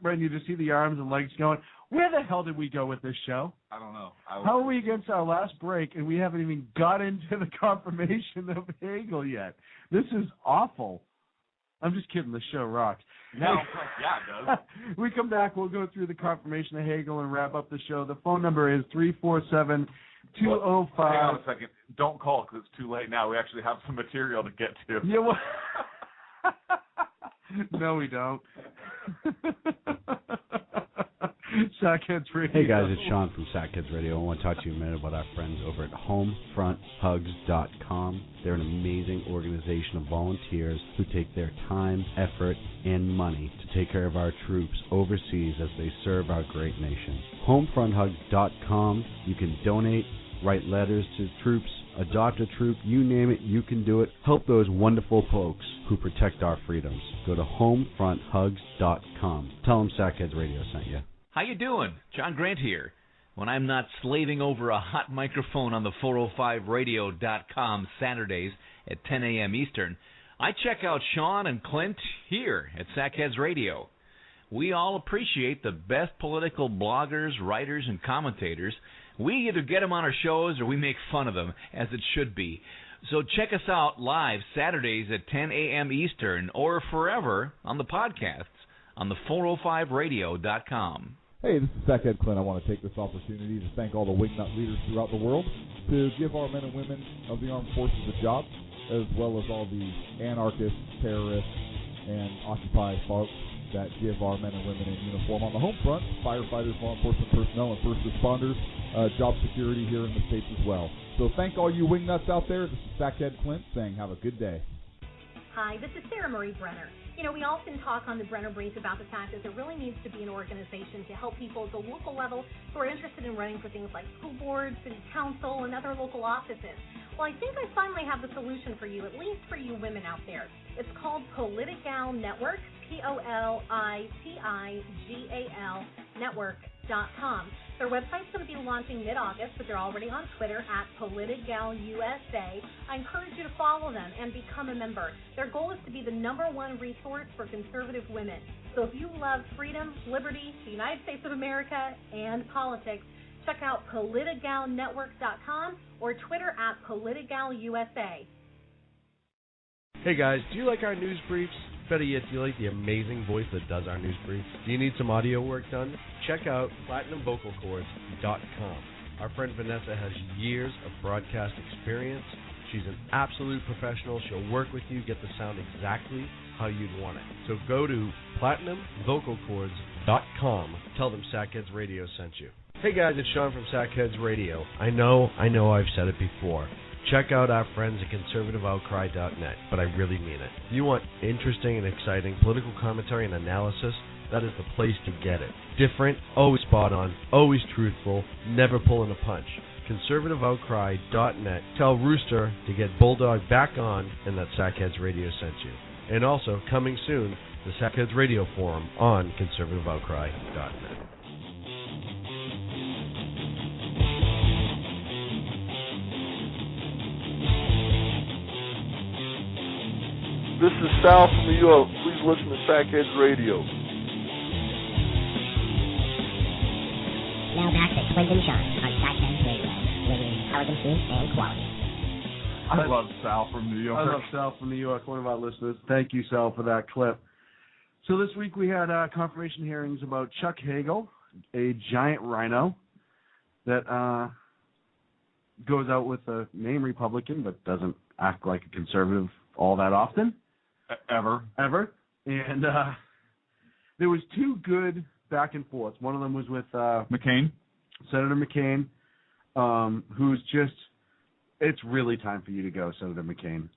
And you just see the arms and legs going. Where the hell did we go with this show? I don't know. How are we against our last break, and we haven't even got into the confirmation of Hagel yet? This is awful. I'm just kidding. The show rocks. No, yeah, it does. We come back. We'll go through the confirmation of Hagel and wrap up the show. The phone number is 347-205. Hang on a second. Don't call because it's too late now. We actually have some material to get to. Yeah, well, no, we don't. Sackheads Radio. Hey guys, it's Sean from Sackheads Radio. I want to talk to you a minute about our friends over at HomefrontHugs.com. They're an amazing organization of volunteers who take their time, effort, and money to take care of our troops overseas as they serve our great nation. HomefrontHugs.com. You can donate, write letters to troops, adopt a troop, you name it, you can do it. Help those wonderful folks who protect our freedoms. Go to HomefrontHugs.com. Tell them Sackheads Radio sent you. How you doing? John Grant here. When I'm not slaving over a hot microphone on the 405radio.com Saturdays at 10 a.m. Eastern, I check out Sean and Clint here at Sackheads Radio. We all appreciate the best political bloggers, writers, and commentators. We either get them on our shows or we make fun of them, as it should be. So check us out live Saturdays at 10 a.m. Eastern or forever on the podcasts on the 405radio.com. Hey, this is Sackhead Clint. I want to take this opportunity to thank all the wingnut leaders throughout the world to give our men and women of the armed forces a job, as well as all the anarchists, terrorists, and Occupy folks that give our men and women in uniform on the home front, firefighters, law enforcement personnel, and first responders, job security here in the States as well. So thank all you wingnuts out there. This is Sackhead Clint saying have a good day. Hi, this is Sarah Marie Brenner. You know, we often talk on the Brenner Brief about the fact that there really needs to be an organization to help people at the local level who are interested in running for things like school boards, city council, and other local offices. Well, I think I finally have the solution for you, at least for you women out there. It's called Politigal Network, POLITIGAL Network.com. Their website's going to be launching mid-August, but they're already on Twitter at PoliticalUSA. I encourage you to follow them and become a member. Their goal is to be the #1 resource for conservative women. So if you love freedom, liberty, the United States of America, and politics, check out PoliticalNetwork.com or Twitter at PoliticalUSA. Hey guys, do you like our news briefs? Better yet, do you like the amazing voice that does our news briefs? Do you need some audio work done? Check out PlatinumVocalCords.com. Our friend Vanessa has years of broadcast experience. She's an absolute professional. She'll work with you, get the sound exactly how you'd want it. So go to PlatinumVocalCords.com. Tell them Sackheads Radio sent you. Hey guys, it's Sean from Sackheads Radio. I know I've said it before. Check out our friends at conservativeoutcry.net, but I really mean it. If you want interesting and exciting political commentary and analysis, that is the place to get it. Different, always spot on, always truthful, never pulling a punch. conservativeoutcry.net. Tell Rooster to get Bulldog back on and that Sackheads Radio sent you. And also, coming soon, the Sackheads Radio Forum on conservativeoutcry.net. This is Sal from New York. Please listen to Sackheads Radio. Now back to Clint and Sean on Sackheads Radio, radiating elegancy and quality. I love Sal from New York. I love Sal from New York, one of our listeners. Thank you, Sal, for that clip. So this week we had confirmation hearings about Chuck Hagel, a giant rhino that goes out with a name Republican but doesn't act like a conservative all that often. Ever. And there was two good back and forths. One of them was with McCain. Senator McCain, who's just, it's really time for you to go, Senator McCain.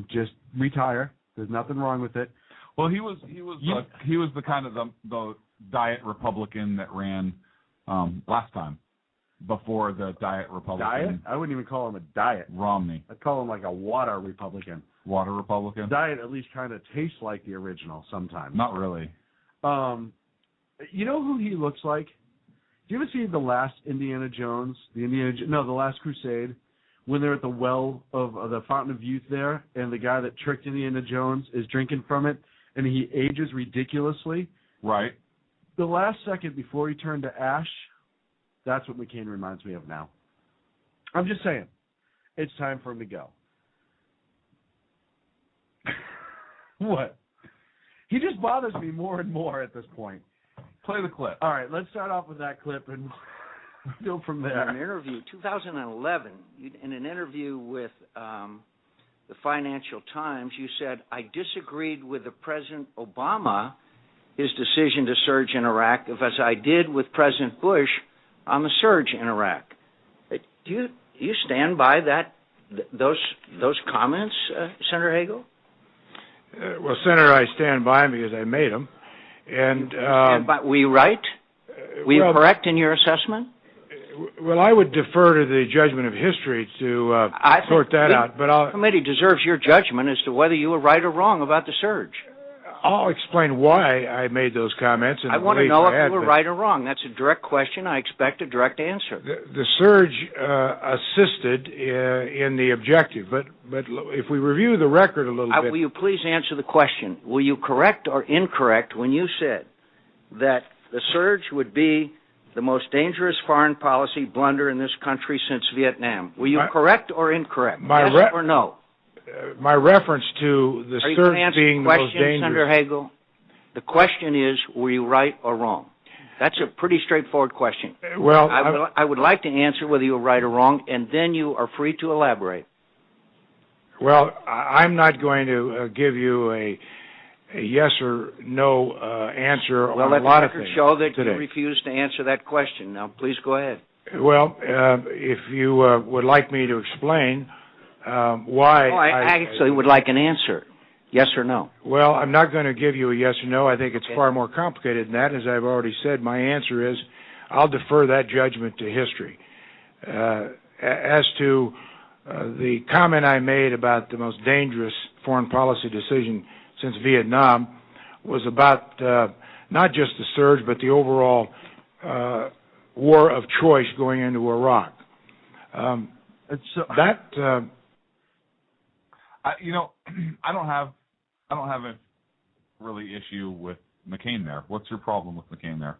Just retire. There's nothing wrong with it. Well, he was the kind of the diet Republican that ran last time, before the diet Republican. Diet? I wouldn't even call him a diet. Romney. I'd call him like a water Republican. Water Republican? Diet at least kind of tastes like the original sometimes. Not really. You know who he looks like? Do you ever see the last Indiana Jones? The Last Crusade, when they're at the well of the Fountain of Youth there, and the guy that tricked Indiana Jones is drinking from it, and he ages ridiculously. Right. The last second before he turned to ash, that's what McCain reminds me of now. I'm just saying, it's time for him to go. What? He just bothers me more and more at this point. Play the clip. All right, let's start off with that clip and go from there. In an interview, 2011, in an interview with the Financial Times, you said, I disagreed with the President Obama, his decision to surge in Iraq, as I did with President Bush on the surge in Iraq. Do you stand by those comments, Senator Hagel? Well, Senator, I stand by them because I made them. And were you right? Were you correct in your assessment? Well, I would defer to the judgment of history to sort that out. But the committee deserves your judgment as to whether you were right or wrong about the surge. I'll explain why I made those comments. And I want to know if you were right or wrong. That's a direct question. I expect a direct answer. The surge assisted in the objective, but if we review the record a little bit. Will you please answer the question? Were you correct or incorrect when you said that the surge would be the most dangerous foreign policy blunder in this country since Vietnam? Were you correct or incorrect? Yes or no? My reference to the surge being the most dangerous. Senator Hagel? The question is, were you right or wrong? That's a pretty straightforward question. Well, I would like to answer whether you were right or wrong, and then you are free to elaborate. Well, I'm not going to give you a yes or no answer on a lot of things. Well, let the record show that today. You refuse to answer that question. Now, please go ahead. Well, if you would like me to explain why... Oh, I actually would like an answer. Yes or no? Well, I'm not going to give you a yes or no. I think it's far more complicated than that. As I've already said, my answer is I'll defer that judgment to history. As to the comment I made about the most dangerous foreign policy decision since Vietnam was about not just the surge, but the overall war of choice going into Iraq. I don't have a really issue with McCain there. What's your problem with McCain there?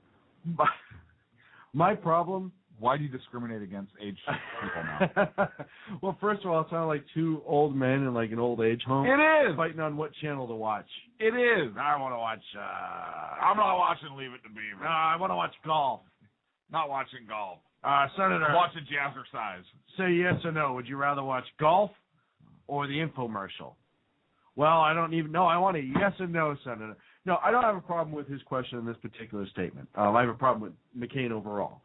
My problem? Why do you discriminate against aged people now? Well, first of all, it sounded like two old men in like an old age home. It is fighting on what channel to watch. It is. I want to watch. I'm not watching Leave It to Beaver. No, I want to watch golf. Not watching golf. Senator, I'm watching jazzercise. Say yes or no. Would you rather watch golf or the infomercial? Well, I don't even know. I want a yes or no, Senator. No, I don't have a problem with his question in this particular statement. I have a problem with McCain overall.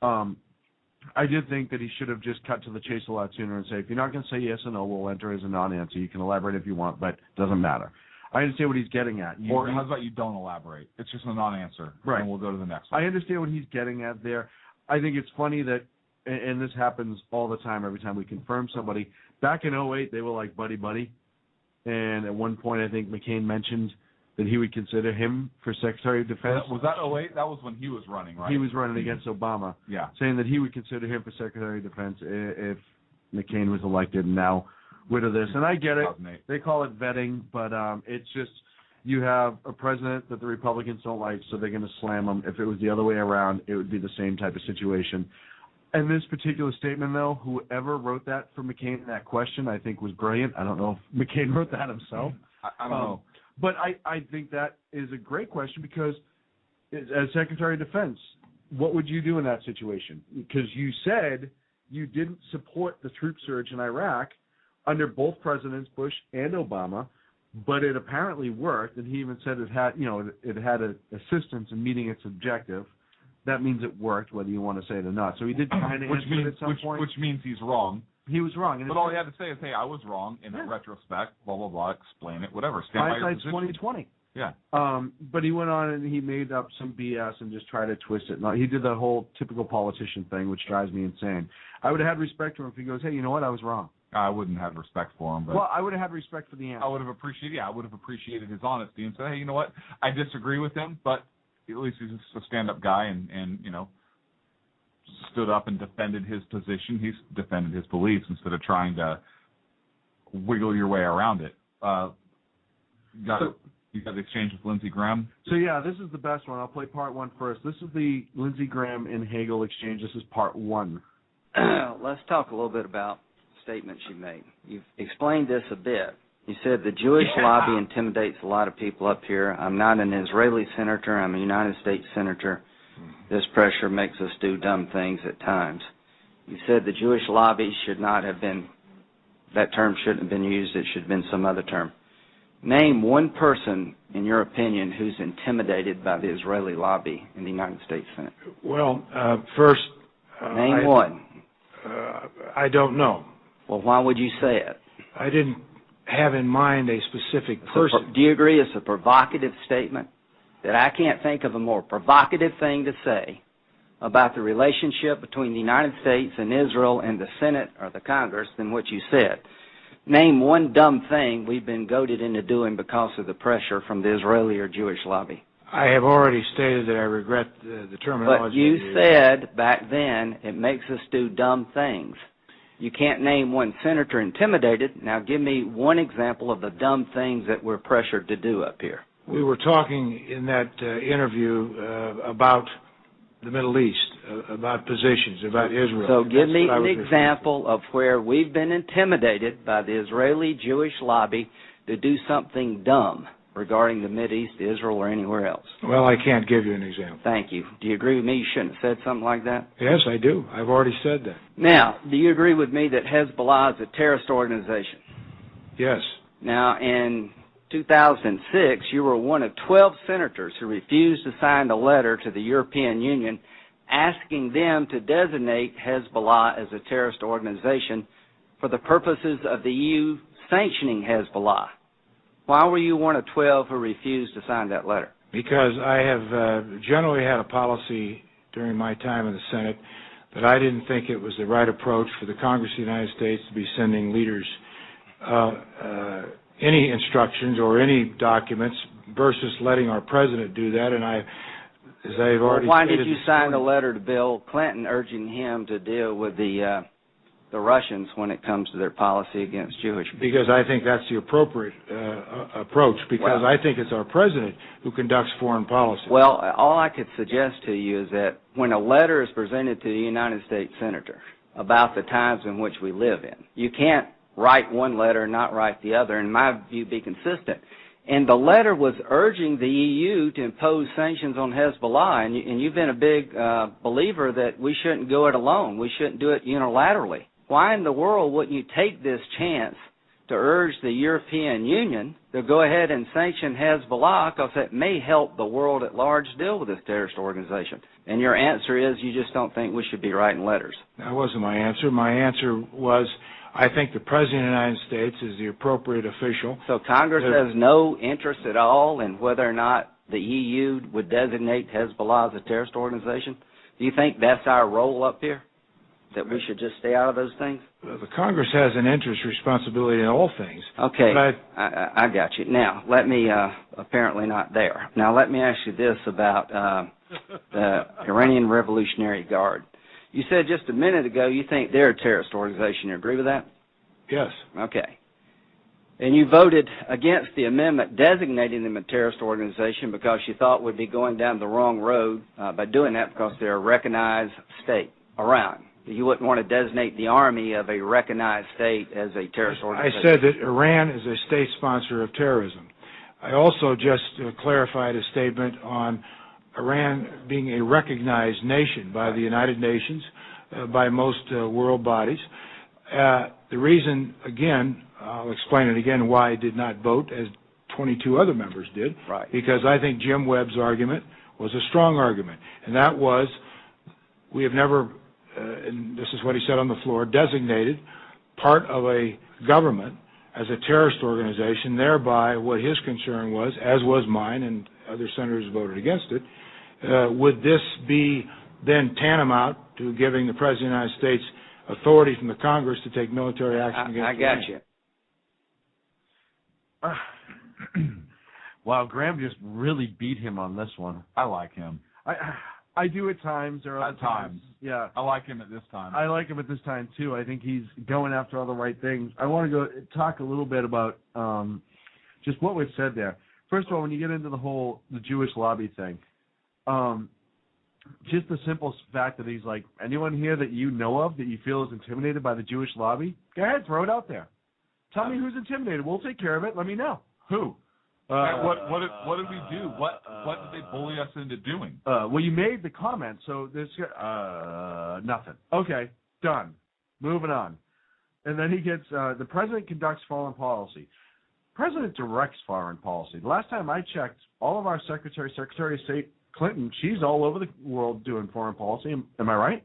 I did think that he should have just cut to the chase a lot sooner and say, if you're not going to say yes or no, we'll enter as a non-answer. You can elaborate if you want, but it doesn't matter. I understand what he's getting at. Or how about you don't elaborate? It's just a non-answer, right? And we'll go to the next one. I understand what he's getting at there. I think it's funny that, and this happens all the time, every time we confirm somebody. Back in 2008, they were like buddy-buddy. And at one point, I think McCain mentioned that he would consider him for Secretary of Defense. Was that 2008? That was when he was running, right? He was running against Obama. Yeah. Saying that he would consider him for Secretary of Defense if McCain was elected, and now rid of this. And I get it. They call it vetting, but it's just you have a president that the Republicans don't like, so they're going to slam him. If it was the other way around, it would be the same type of situation. And this particular statement, though, whoever wrote that for McCain, that question, I think was brilliant. I don't know if McCain wrote that himself. I don't know. But I think that is a great question because as Secretary of Defense, what would you do in that situation? Because you said you didn't support the troop surge in Iraq under both presidents, Bush and Obama, but it apparently worked, and he even said it had assistance in meeting its objective. That means it worked, whether you want to say it or not. So he did kind of answer it at some point. Which means he's wrong. He was wrong. But all he had to say is, hey, I was wrong, in retrospect, blah, blah, blah, explain it, whatever. Stand by your position. 2020. Yeah. But he went on and he made up some BS and just tried to twist it. No, he did the whole typical politician thing, which drives me insane. I would have had respect for him if he goes, hey, you know what, I was wrong. I wouldn't have respect for him. But well, I would have had respect for the answer. I would have appreciated his honesty and said, hey, you know what, I disagree with him, but at least he's just a stand-up guy and stood up and defended his position. He's defended his beliefs instead of trying to wiggle your way around it. You got the exchange with Lindsey Graham? So, yeah, this is the best one. I'll play part one first. This is the Lindsey Graham and Hagel exchange. This is part one. Let's talk a little bit about statements you made. You've explained this a bit. You said the Jewish lobby intimidates a lot of people up here. I'm not an Israeli senator. I'm a United States senator. This pressure makes us do dumb things at times. You said the Jewish lobby should not have been, that term shouldn't have been used. It should have been some other term. Name one person, in your opinion, who's intimidated by the Israeli lobby in the United States Senate. Well, first... Name one. I don't know. Well, why would you say it? I didn't have in mind a specific person. Do you agree it's a provocative statement? That I can't think of a more provocative thing to say about the relationship between the United States and Israel and the Senate or the Congress than what you said. Name one dumb thing we've been goaded into doing because of the pressure from the Israeli or Jewish lobby. I have already stated that I regret the terminology. But you said back then it makes us do dumb things. You can't name one senator intimidated. Now give me one example of the dumb things that we're pressured to do up here. We were talking in that interview about the Middle East, about positions, about Israel. So give me an example of where we've been intimidated by the Israeli Jewish lobby to do something dumb regarding the Mideast, Israel, or anywhere else. Well, I can't give you an example. Thank you. Do you agree with me? You shouldn't have said something like that? Yes, I do. I've already said that. Now, do you agree with me that Hezbollah is a terrorist organization? Yes. Now, in 2006, you were one of 12 senators who refused to sign a letter to the European Union asking them to designate Hezbollah as a terrorist organization for the purposes of the EU sanctioning Hezbollah. Why were you one of 12 who refused to sign that letter? Because I have generally had a policy during my time in the Senate that I didn't think it was the right approach for the Congress of the United States to be sending leaders any instructions or any documents versus letting our president do that. And as I've already why did you sign a letter to Bill Clinton urging him to deal with the Russians when it comes to their policy against Jewish people? Because I think that's the appropriate approach, because I think it's our president who conducts foreign policy. Well, all I could suggest to you is that when a letter is presented to the United States senator about the times in which we live in, you can't write one letter and not write the other, in my view, be consistent. And the letter was urging the EU to impose sanctions on Hezbollah, and you've been a big believer that we shouldn't go it alone. We shouldn't do it unilaterally. Why in the world wouldn't you take this chance to urge the European Union to go ahead and sanction Hezbollah, because it may help the world at large deal with this terrorist organization? And your answer is you just don't think we should be writing letters. That wasn't my answer. My answer was I think the President of the United States is the appropriate official. So Congress has no interest at all in whether or not the EU would designate Hezbollah as a terrorist organization? Do you think that's our role up here, that we should just stay out of those things? The Congress has an interest responsibility in all things. Okay, I got you. Now, let me, apparently not there. Now, let me ask you this about the Iranian Revolutionary Guard. You said just a minute ago you think they're a terrorist organization. You agree with that? Yes. Okay. And you voted against the amendment designating them a terrorist organization because you thought we'd be going down the wrong road by doing that, because they're a recognized state around. You wouldn't want to designate the army of a recognized state as a terrorist organization. I said that Iran is a state sponsor of terrorism. I also just clarified a statement on Iran being a recognized nation by the United Nations, by most world bodies. The reason, again, I'll explain it again, why I did not vote, as 22 other members did, because I think Jim Webb's argument was a strong argument, and that was we have never, and this is what he said on the floor, designated part of a government as a terrorist organization, thereby what his concern was, as was mine, and other senators voted against it, would this be then tantamount to giving the President of the United States authority from the Congress to take military action against Iran? I got you. Wow, Graham just really beat him on this one. I like him. I do at times. There are At times. Yeah. I like him at this time. I like him at this time, too. I think he's going after all the right things. I want to talk a little bit about just what was said there. First of all, when you get into the Jewish lobby thing, just the simple fact that he's like, anyone here that you know of that you feel is intimidated by the Jewish lobby, go ahead, throw it out there. Tell me who's intimidated. We'll take care of it. Let me know. Who? What did we do? What did they bully us into doing? Well, you made the comment, so there's nothing. Okay, done. Moving on. And then he gets the president conducts foreign policy. President directs foreign policy. The last time I checked, all of our Secretary of State Clinton, she's all over the world doing foreign policy. Am I right?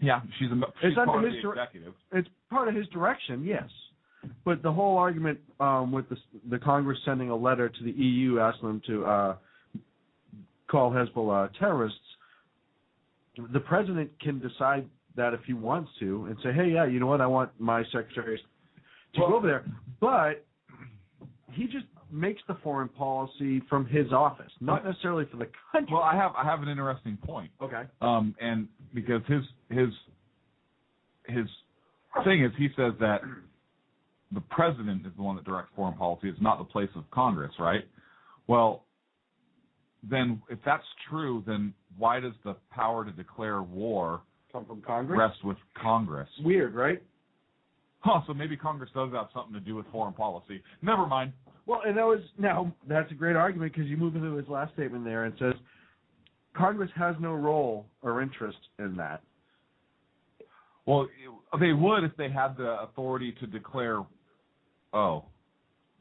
Yeah, she's part of the executive. It's part of his direction, yes. But the whole argument with the Congress sending a letter to the EU asking them to call Hezbollah terrorists, the president can decide that if he wants to and say, hey, yeah, you know what, I want my secretaries to go over there. But he just makes the foreign policy from his office, not necessarily for the country. Well, I have an interesting point. Okay. And because his thing is, he says that the president is the one that directs foreign policy. It's not the place of Congress, right? Well, then if that's true, then why does the power to declare war come from Congress? Rest with Congress? Weird, right? So maybe Congress does have something to do with foreign policy. Never mind. Well, and that's a great argument because you move into his last statement there and says Congress has no role or interest in that. Well, they would if they had the authority to declare. Oh,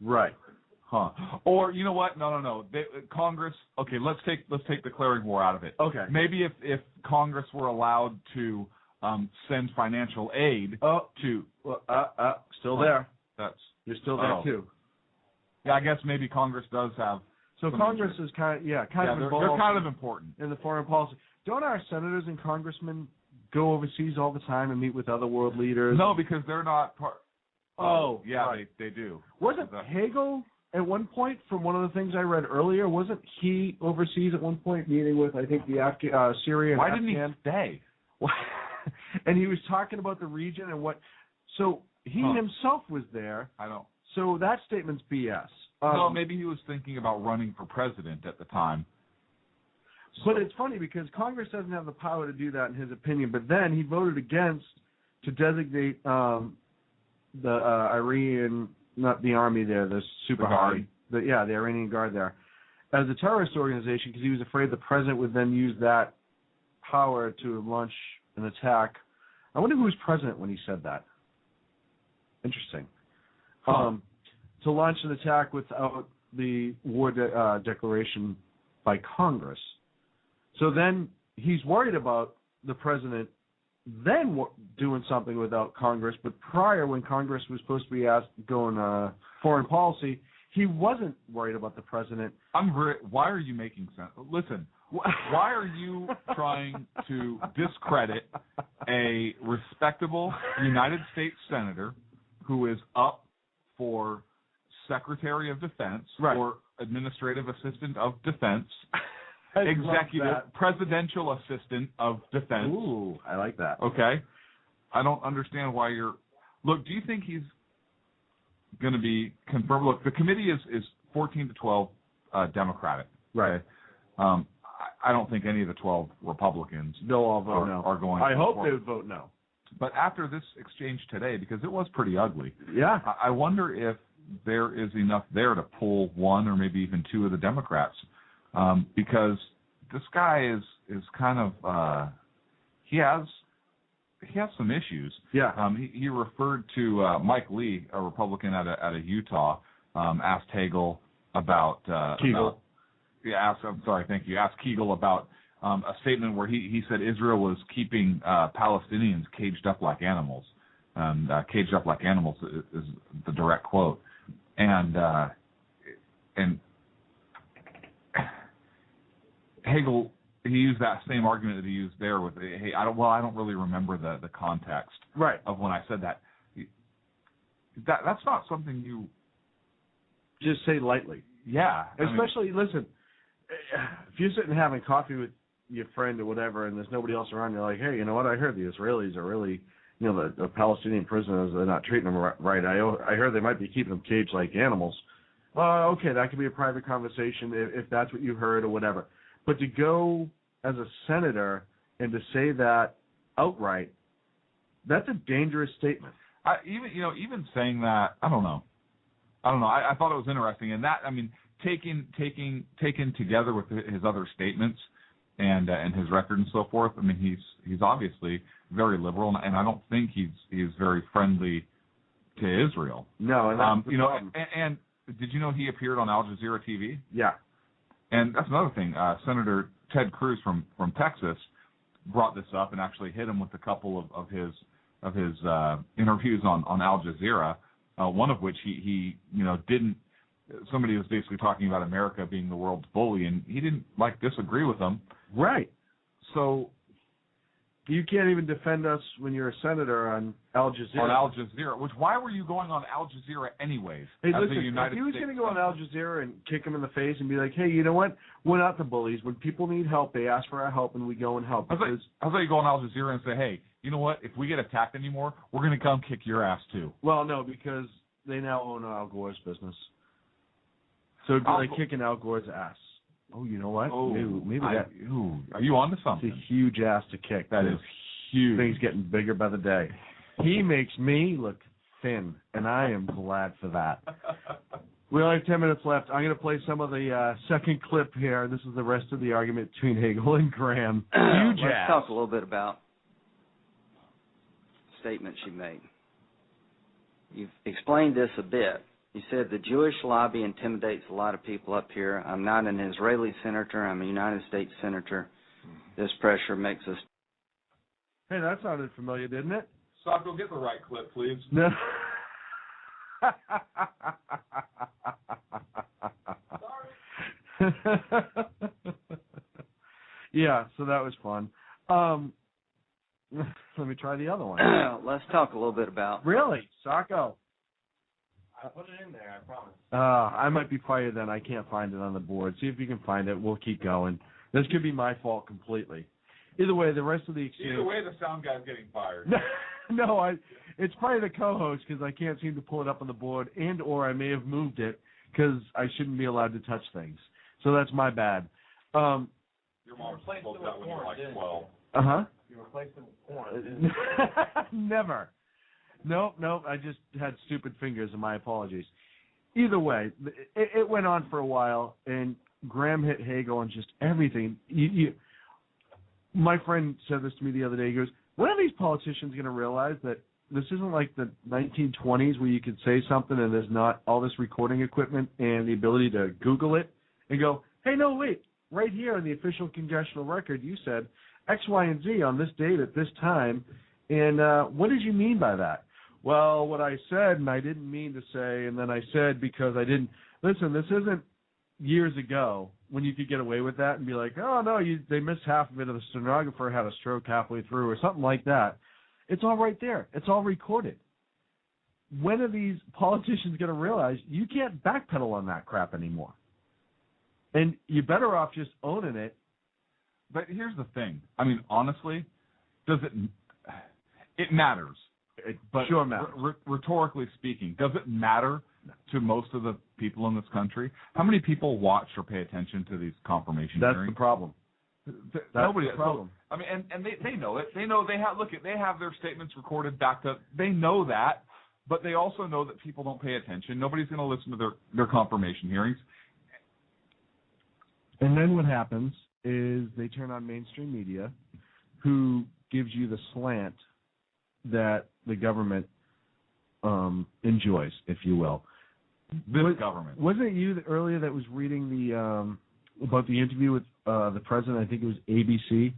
right. Huh. Or you know what? No. Congress. Okay, let's take declaring war out of it. Okay. Maybe if Congress were allowed to send financial aid to. Still there. You're still there too. Yeah, I guess maybe Congress does have. So Congress is kind of involved. They're kind of important in the foreign policy. Don't our senators and congressmen go overseas all the time and meet with other world leaders? No, because they're not part. Oh, yeah, right. they do. Wasn't Hagel at one point, from one of the things I read earlier, wasn't he overseas at one point meeting with, I think, the Syria and Why Afghan? didn't he stay? And he was talking about the region and what. So he himself was there. I don't. So that statement's BS. No, maybe he was thinking about running for president at the time. But it's funny because Congress doesn't have the power to do that in his opinion. But then he voted against to designate the Iranian, not the army there, the super army, the Iranian Guard there, as a terrorist organization because he was afraid the president would then use that power to launch an attack. I wonder who was president when he said that. Interesting. To launch an attack without the war declaration by Congress. So then he's worried about the president then doing something without Congress, but prior when Congress was supposed to be asked to go on foreign policy, he wasn't worried about the president. Why are you making sense? Listen, why are you trying to discredit a respectable United States senator who is up for Secretary of Defense or Administrative Assistant of Defense, Presidential Assistant of Defense? Ooh, I like that. Okay. I don't understand why you're... Look, do you think he's going to be confirmed? Look, the committee is 14 to 12 Democratic. Right. I don't think any of the 12 Republicans they'll all vote are going I to hope support. they would vote no. But after this exchange today, because it was pretty ugly, yeah, I wonder if there is enough there to pull one or maybe even two of the Democrats, because this guy is kind of he has some issues. Yeah. He referred to Mike Lee, a Republican out of Utah, asked Hagel about Hagel. Asked Hagel about a statement where he said Israel was keeping Palestinians caged up like animals. Caged up like animals is the direct quote. And Hagel, he used that same argument that he used there with, hey, I don't really remember the context of when I said that. That's not something you just say lightly. Yeah. Especially, listen, if you're sitting having coffee with your friend or whatever, and there's nobody else around, you're like, hey, you know what? I heard the Israelis are really, the Palestinian prisoners, they're not treating them right. I heard they might be keeping them caged like animals. Okay, that could be a private conversation if that's what you heard or whatever. But to go as a senator and to say that outright, that's a dangerous statement. Even saying that, I don't know. I thought it was interesting, and that, I mean, taken together with his other statements and his record and so forth. I mean, he's obviously very liberal, and I don't think he's very friendly to Israel. No, and that's the problem. And did you know he appeared on Al Jazeera TV? Yeah. And that's another thing. Senator Ted Cruz from Texas brought this up and actually hit him with a couple of his interviews on Al Jazeera. One of which he didn't. Somebody was basically talking about America being the world's bully, and he didn't disagree with them. Right. So you can't even defend us when you're a senator on Al Jazeera. On Al Jazeera, why were you going on Al Jazeera anyways? Hey, listen, if he was going to go on Al Jazeera and kick him in the face and be like, hey, you know what? We're not the bullies. When people need help, they ask for our help, and we go and help. I thought you go on Al Jazeera and say, hey, you know what? If we get attacked anymore, we're going to come kick your ass too. Well, no, because they now own Al Gore's business. So it'd be like kicking Al Gore's ass. Oh, you know what? Oh, maybe that. Are you on to something? It's a huge ass to kick. That is huge. Things getting bigger by the day. He makes me look thin, and I am glad for that. We only have 10 minutes left. I'm going to play some of the second clip here. This is the rest of the argument between Hagel and Graham. Huge ass. Let's talk a little bit about the statement she made. You've explained this a bit. You said the Jewish lobby intimidates a lot of people up here. I'm not an Israeli senator. I'm a United States senator. This pressure makes us... Hey, that sounded familiar, didn't it? Socko, get the right clip, please. No. Yeah, so that was fun. Let me try the other one. Let's talk a little bit about... Really? Socko? I put it in there, I promise. I might be fired then. I can't find it on the board. See if you can find it. We'll keep going. This could be my fault completely. Either way, the rest of the exchange... Either way, the sound guy's getting fired. No, it's probably the co-host because I can't seem to pull it up on the board, or I may have moved it because I shouldn't be allowed to touch things. So that's my bad. Your mom spoke that when you were like 12. Uh-huh. You replaced it with porn. Never. Nope. I just had stupid fingers, and my apologies. Either way, it went on for a while, and Graham hit Hagel on just everything. My friend said this to me the other day. He goes, when are these politicians going to realize that this isn't like the 1920s where you could say something and there's not all this recording equipment and the ability to Google it and go, hey, no, wait, right here in the official congressional record you said X, Y, and Z on this date at this time, and what did you mean by that? Well, what I said, and I didn't mean to say, and then I said because I didn't. Listen, this isn't years ago when you could get away with that and be like, oh, no, they missed half of it, or the stenographer had a stroke halfway through, or something like that. It's all right there. It's all recorded. When are these politicians going to realize you can't backpedal on that crap anymore? And you're better off just owning it. But here's the thing. I mean, honestly, it matters. But sure matters. Rhetorically speaking, does it matter to most of the people in this country? How many people watch or pay attention to these confirmation hearings? That's the problem. Nobody. The problem. So, I mean, and they know it. They know they have their statements recorded back to. They know that, but they also know that people don't pay attention. Nobody's going to listen to their confirmation hearings. And then what happens is they turn on mainstream media, who gives you the slant that the government enjoys, if you will. Government. Wasn't it you earlier that was reading the about the interview with the president? I think it was ABC.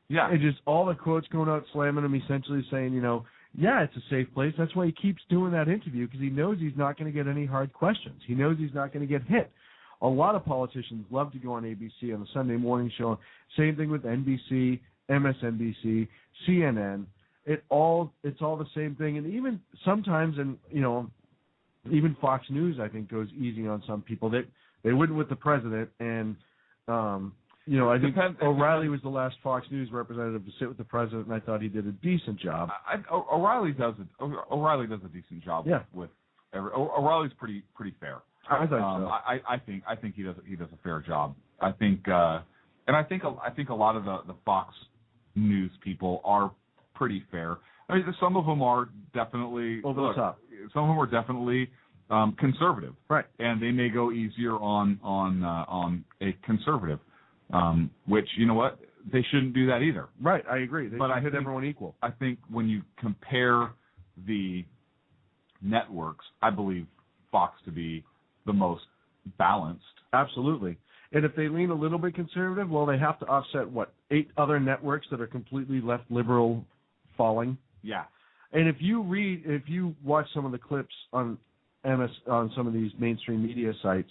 Yeah. And just all the quotes going out, slamming him, essentially saying, yeah, it's a safe place. That's why he keeps doing that interview, because he knows he's not going to get any hard questions. He knows he's not going to get hit. A lot of politicians love to go on ABC on the Sunday morning show. Same thing with NBC, MSNBC, CNN. It's all the same thing. And even sometimes, and even Fox News, I think, goes easy on some people. They wouldn't with the president, and I think O'Reilly was the last Fox News representative to sit with the president, and I thought he did a decent job. O'Reilly does a decent job. Yeah. With O'Reilly's pretty fair. I thought so. I think he does a fair job. I think a lot of the Fox News people are pretty fair. I mean, some of them are definitely over the top. Some of them are definitely conservative, right? And they may go easier on a conservative, which you know what, they shouldn't do that either. Right, I agree. They should hit everyone equal. I think when you compare the networks, I believe Fox to be the most balanced. Absolutely. And if they lean a little bit conservative, well, they have to offset, 8 other networks that are completely left liberal falling? Yeah. And if you watch some of the clips on some of these mainstream media sites,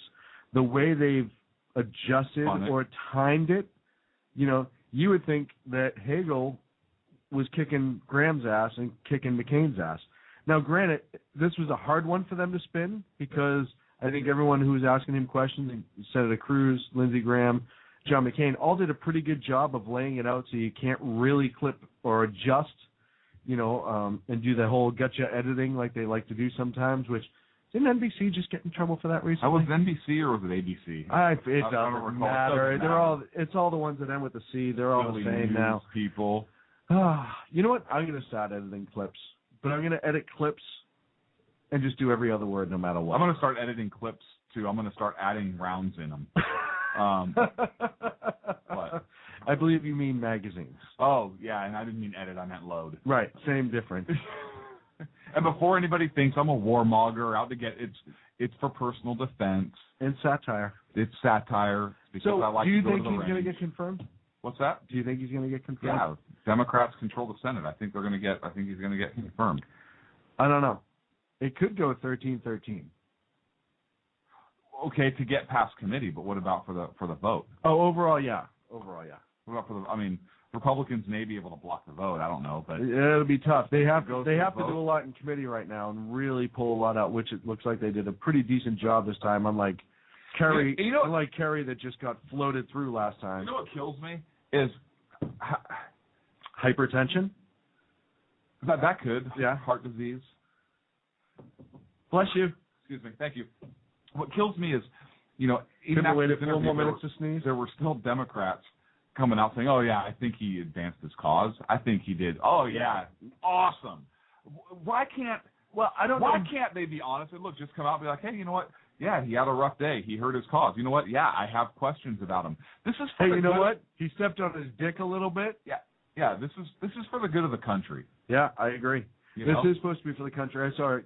the way they've adjusted or timed it, you would think that Hagel was kicking Graham's ass and kicking McCain's ass. Now, granted, this was a hard one for them to spin because I think everyone who was asking him questions, Senator Cruz, Lindsey Graham, John McCain, all did a pretty good job of laying it out so you can't really clip or adjust, and do the whole gotcha editing like they like to do sometimes, which didn't NBC just get in trouble for that recently? Was it NBC or was it ABC? It doesn't matter. It's all the ones that end with the C. They're all the same now. People. You know what? I'm going to start editing clips, but I'm going to edit clips and just do every other word no matter what. I'm going to start editing clips, too. I'm going to start adding rounds in them. What? I believe you mean magazines. Oh, yeah, and I didn't mean edit. I meant load. Right, same difference. And before anybody thinks I'm a warmonger out to get it's for personal defense. And satire. It's satire. Because I like do you to go think to the he's going to get confirmed? What's that? Do you think he's going to get confirmed? Yeah, Democrats control the Senate. I think he's going to get confirmed. I don't know. It could go 13-13. Okay, to get past committee, but what about for the vote? Oh, overall, yeah. What about Republicans may be able to block the vote. I don't know, but it'll be tough. They have to do a lot in committee right now and really pull a lot out, which it looks like they did a pretty decent job this time. Unlike Kerry, Kerry that just got floated through last time. You know what kills me is hypertension. That could. Yeah. Heart disease. Bless you. Excuse me. Thank you. What kills me is, even after waited 4 more minutes to sneeze. There were still Democrats coming out saying, "Oh yeah, I think he advanced his cause. I think he did. Oh yeah, awesome." Why can't they be honest and just come out and be like, "Hey, you know what? Yeah, he had a rough day. He hurt his cause. You know what? Yeah, I have questions about him. This is for you know what? He stepped on his dick a little bit. Yeah. This is for the good of the country. Yeah, I agree. This is supposed to be for the country. I saw it.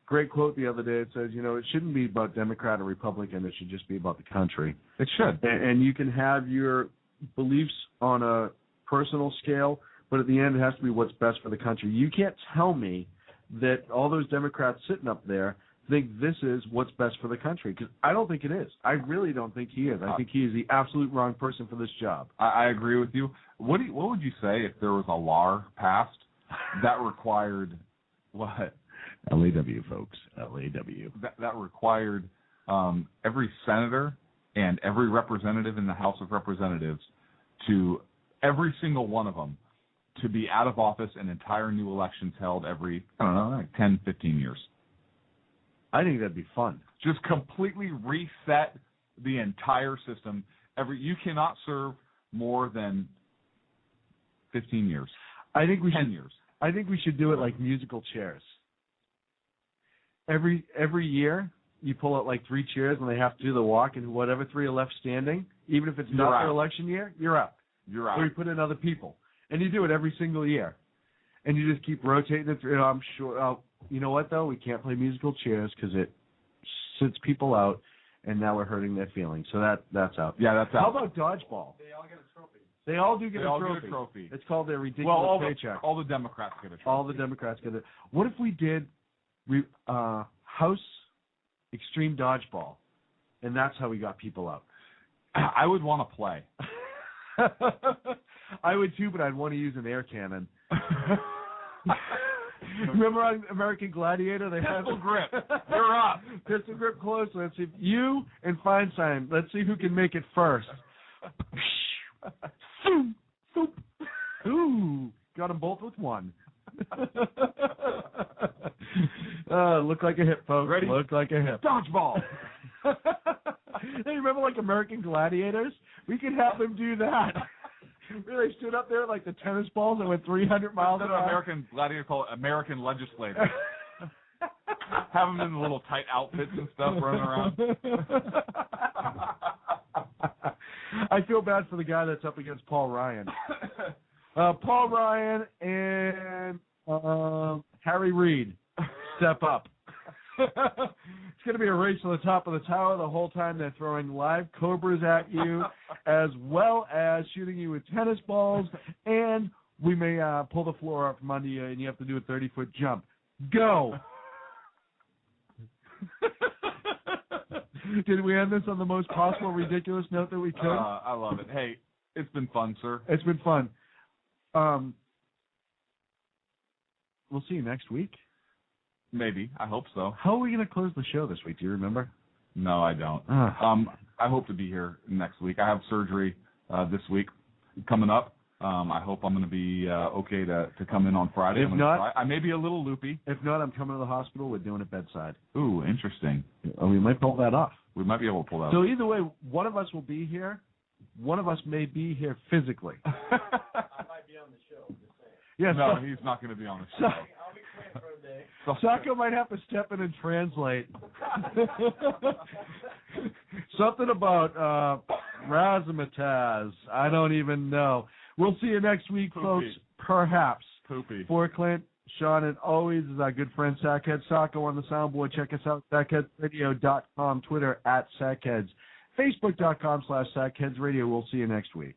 Great quote the other day. It says, it shouldn't be about Democrat or Republican. It should just be about the country. It should. And you can have your beliefs on a personal scale, but at the end it has to be what's best for the country. You can't tell me that all those Democrats sitting up there think this is what's best for the country, because I don't think it is. I really don't think he is. I think he is the absolute wrong person for this job. I agree with you. What would you say if there was a law passed that required what? LAW, folks. LAW. That required every senator and every representative in the House of Representatives to, every single one of them, to be out of office and entire new elections held every, 10, 15 years. I think that'd be fun. Just completely reset the entire system. You cannot serve more than 15 years. 10 years. I think we should do it like musical chairs. Every year, you pull out like 3 chairs and they have to do the walk, and whatever 3 are left standing, even if it's not their election year, you're out. You're out. Or you put in other people. And you do it every single year. And you just keep rotating it through. I'm sure, you know what, though? We can't play musical chairs because it sits people out, and now we're hurting their feelings. So that's out. Yeah, that's out. How about dodgeball? They all get a trophy. They all do get a trophy. It's called their ridiculous paycheck. All the Democrats get a trophy. All the Democrats get it. What if we did House Extreme Dodgeball, and that's how we got people out? I would want to play. I would too, but I'd want to use an air cannon. Remember on American Gladiator? They had pistol grip. You're up. Pistol grip close. Let's see. You and Feinstein. Let's see who can make it first. Ooh, got them both with one. Look like a hip, folks. Ready? Look like a hip. Dodgeball. Hey, remember like American Gladiators? We could have them do that. Where they stood up there like the tennis balls that went 300 miles an hour. American Gladiator called American Legislator. Have them in the little tight outfits and stuff running around. I feel bad for the guy that's up against Paul Ryan. Paul Ryan and Harry Reid step up. It's going to be a race to the top of the tower the whole time. They're throwing live cobras at you, as well as shooting you with tennis balls, and we may pull the floor up from under you, and you have to do a 30-foot jump. Go! Did we end this on the most possible ridiculous note that we could? I love it. Hey, it's been fun, sir. It's been fun. We'll see you next week. Maybe. I hope so. How are we going to close the show this week? Do you remember? No, I don't. I hope to be here next week. I have surgery this week coming up. I hope I'm going to be okay to come in on Friday. If not, I may be a little loopy. If not, I'm coming to the hospital. We're doing it bedside. Ooh, interesting. We might pull that off. We might be able to pull that off. So either way, one of us will be here. One of us may be here physically. I might be on the show. Just saying. Yeah, no, he's not going to be on the show. I'll be praying for a day. Sacco might have to step in and translate. Something about razzmatazz. I don't even know. We'll see you next week, folks. Perhaps. Poopy. For Clint, Sean, and always is our good friend Sackhead Sacco on the soundboard. Check us out, sackheadsradio.com, Twitter @Sackheads, Facebook.com/SackheadsRadio. We'll see you next week.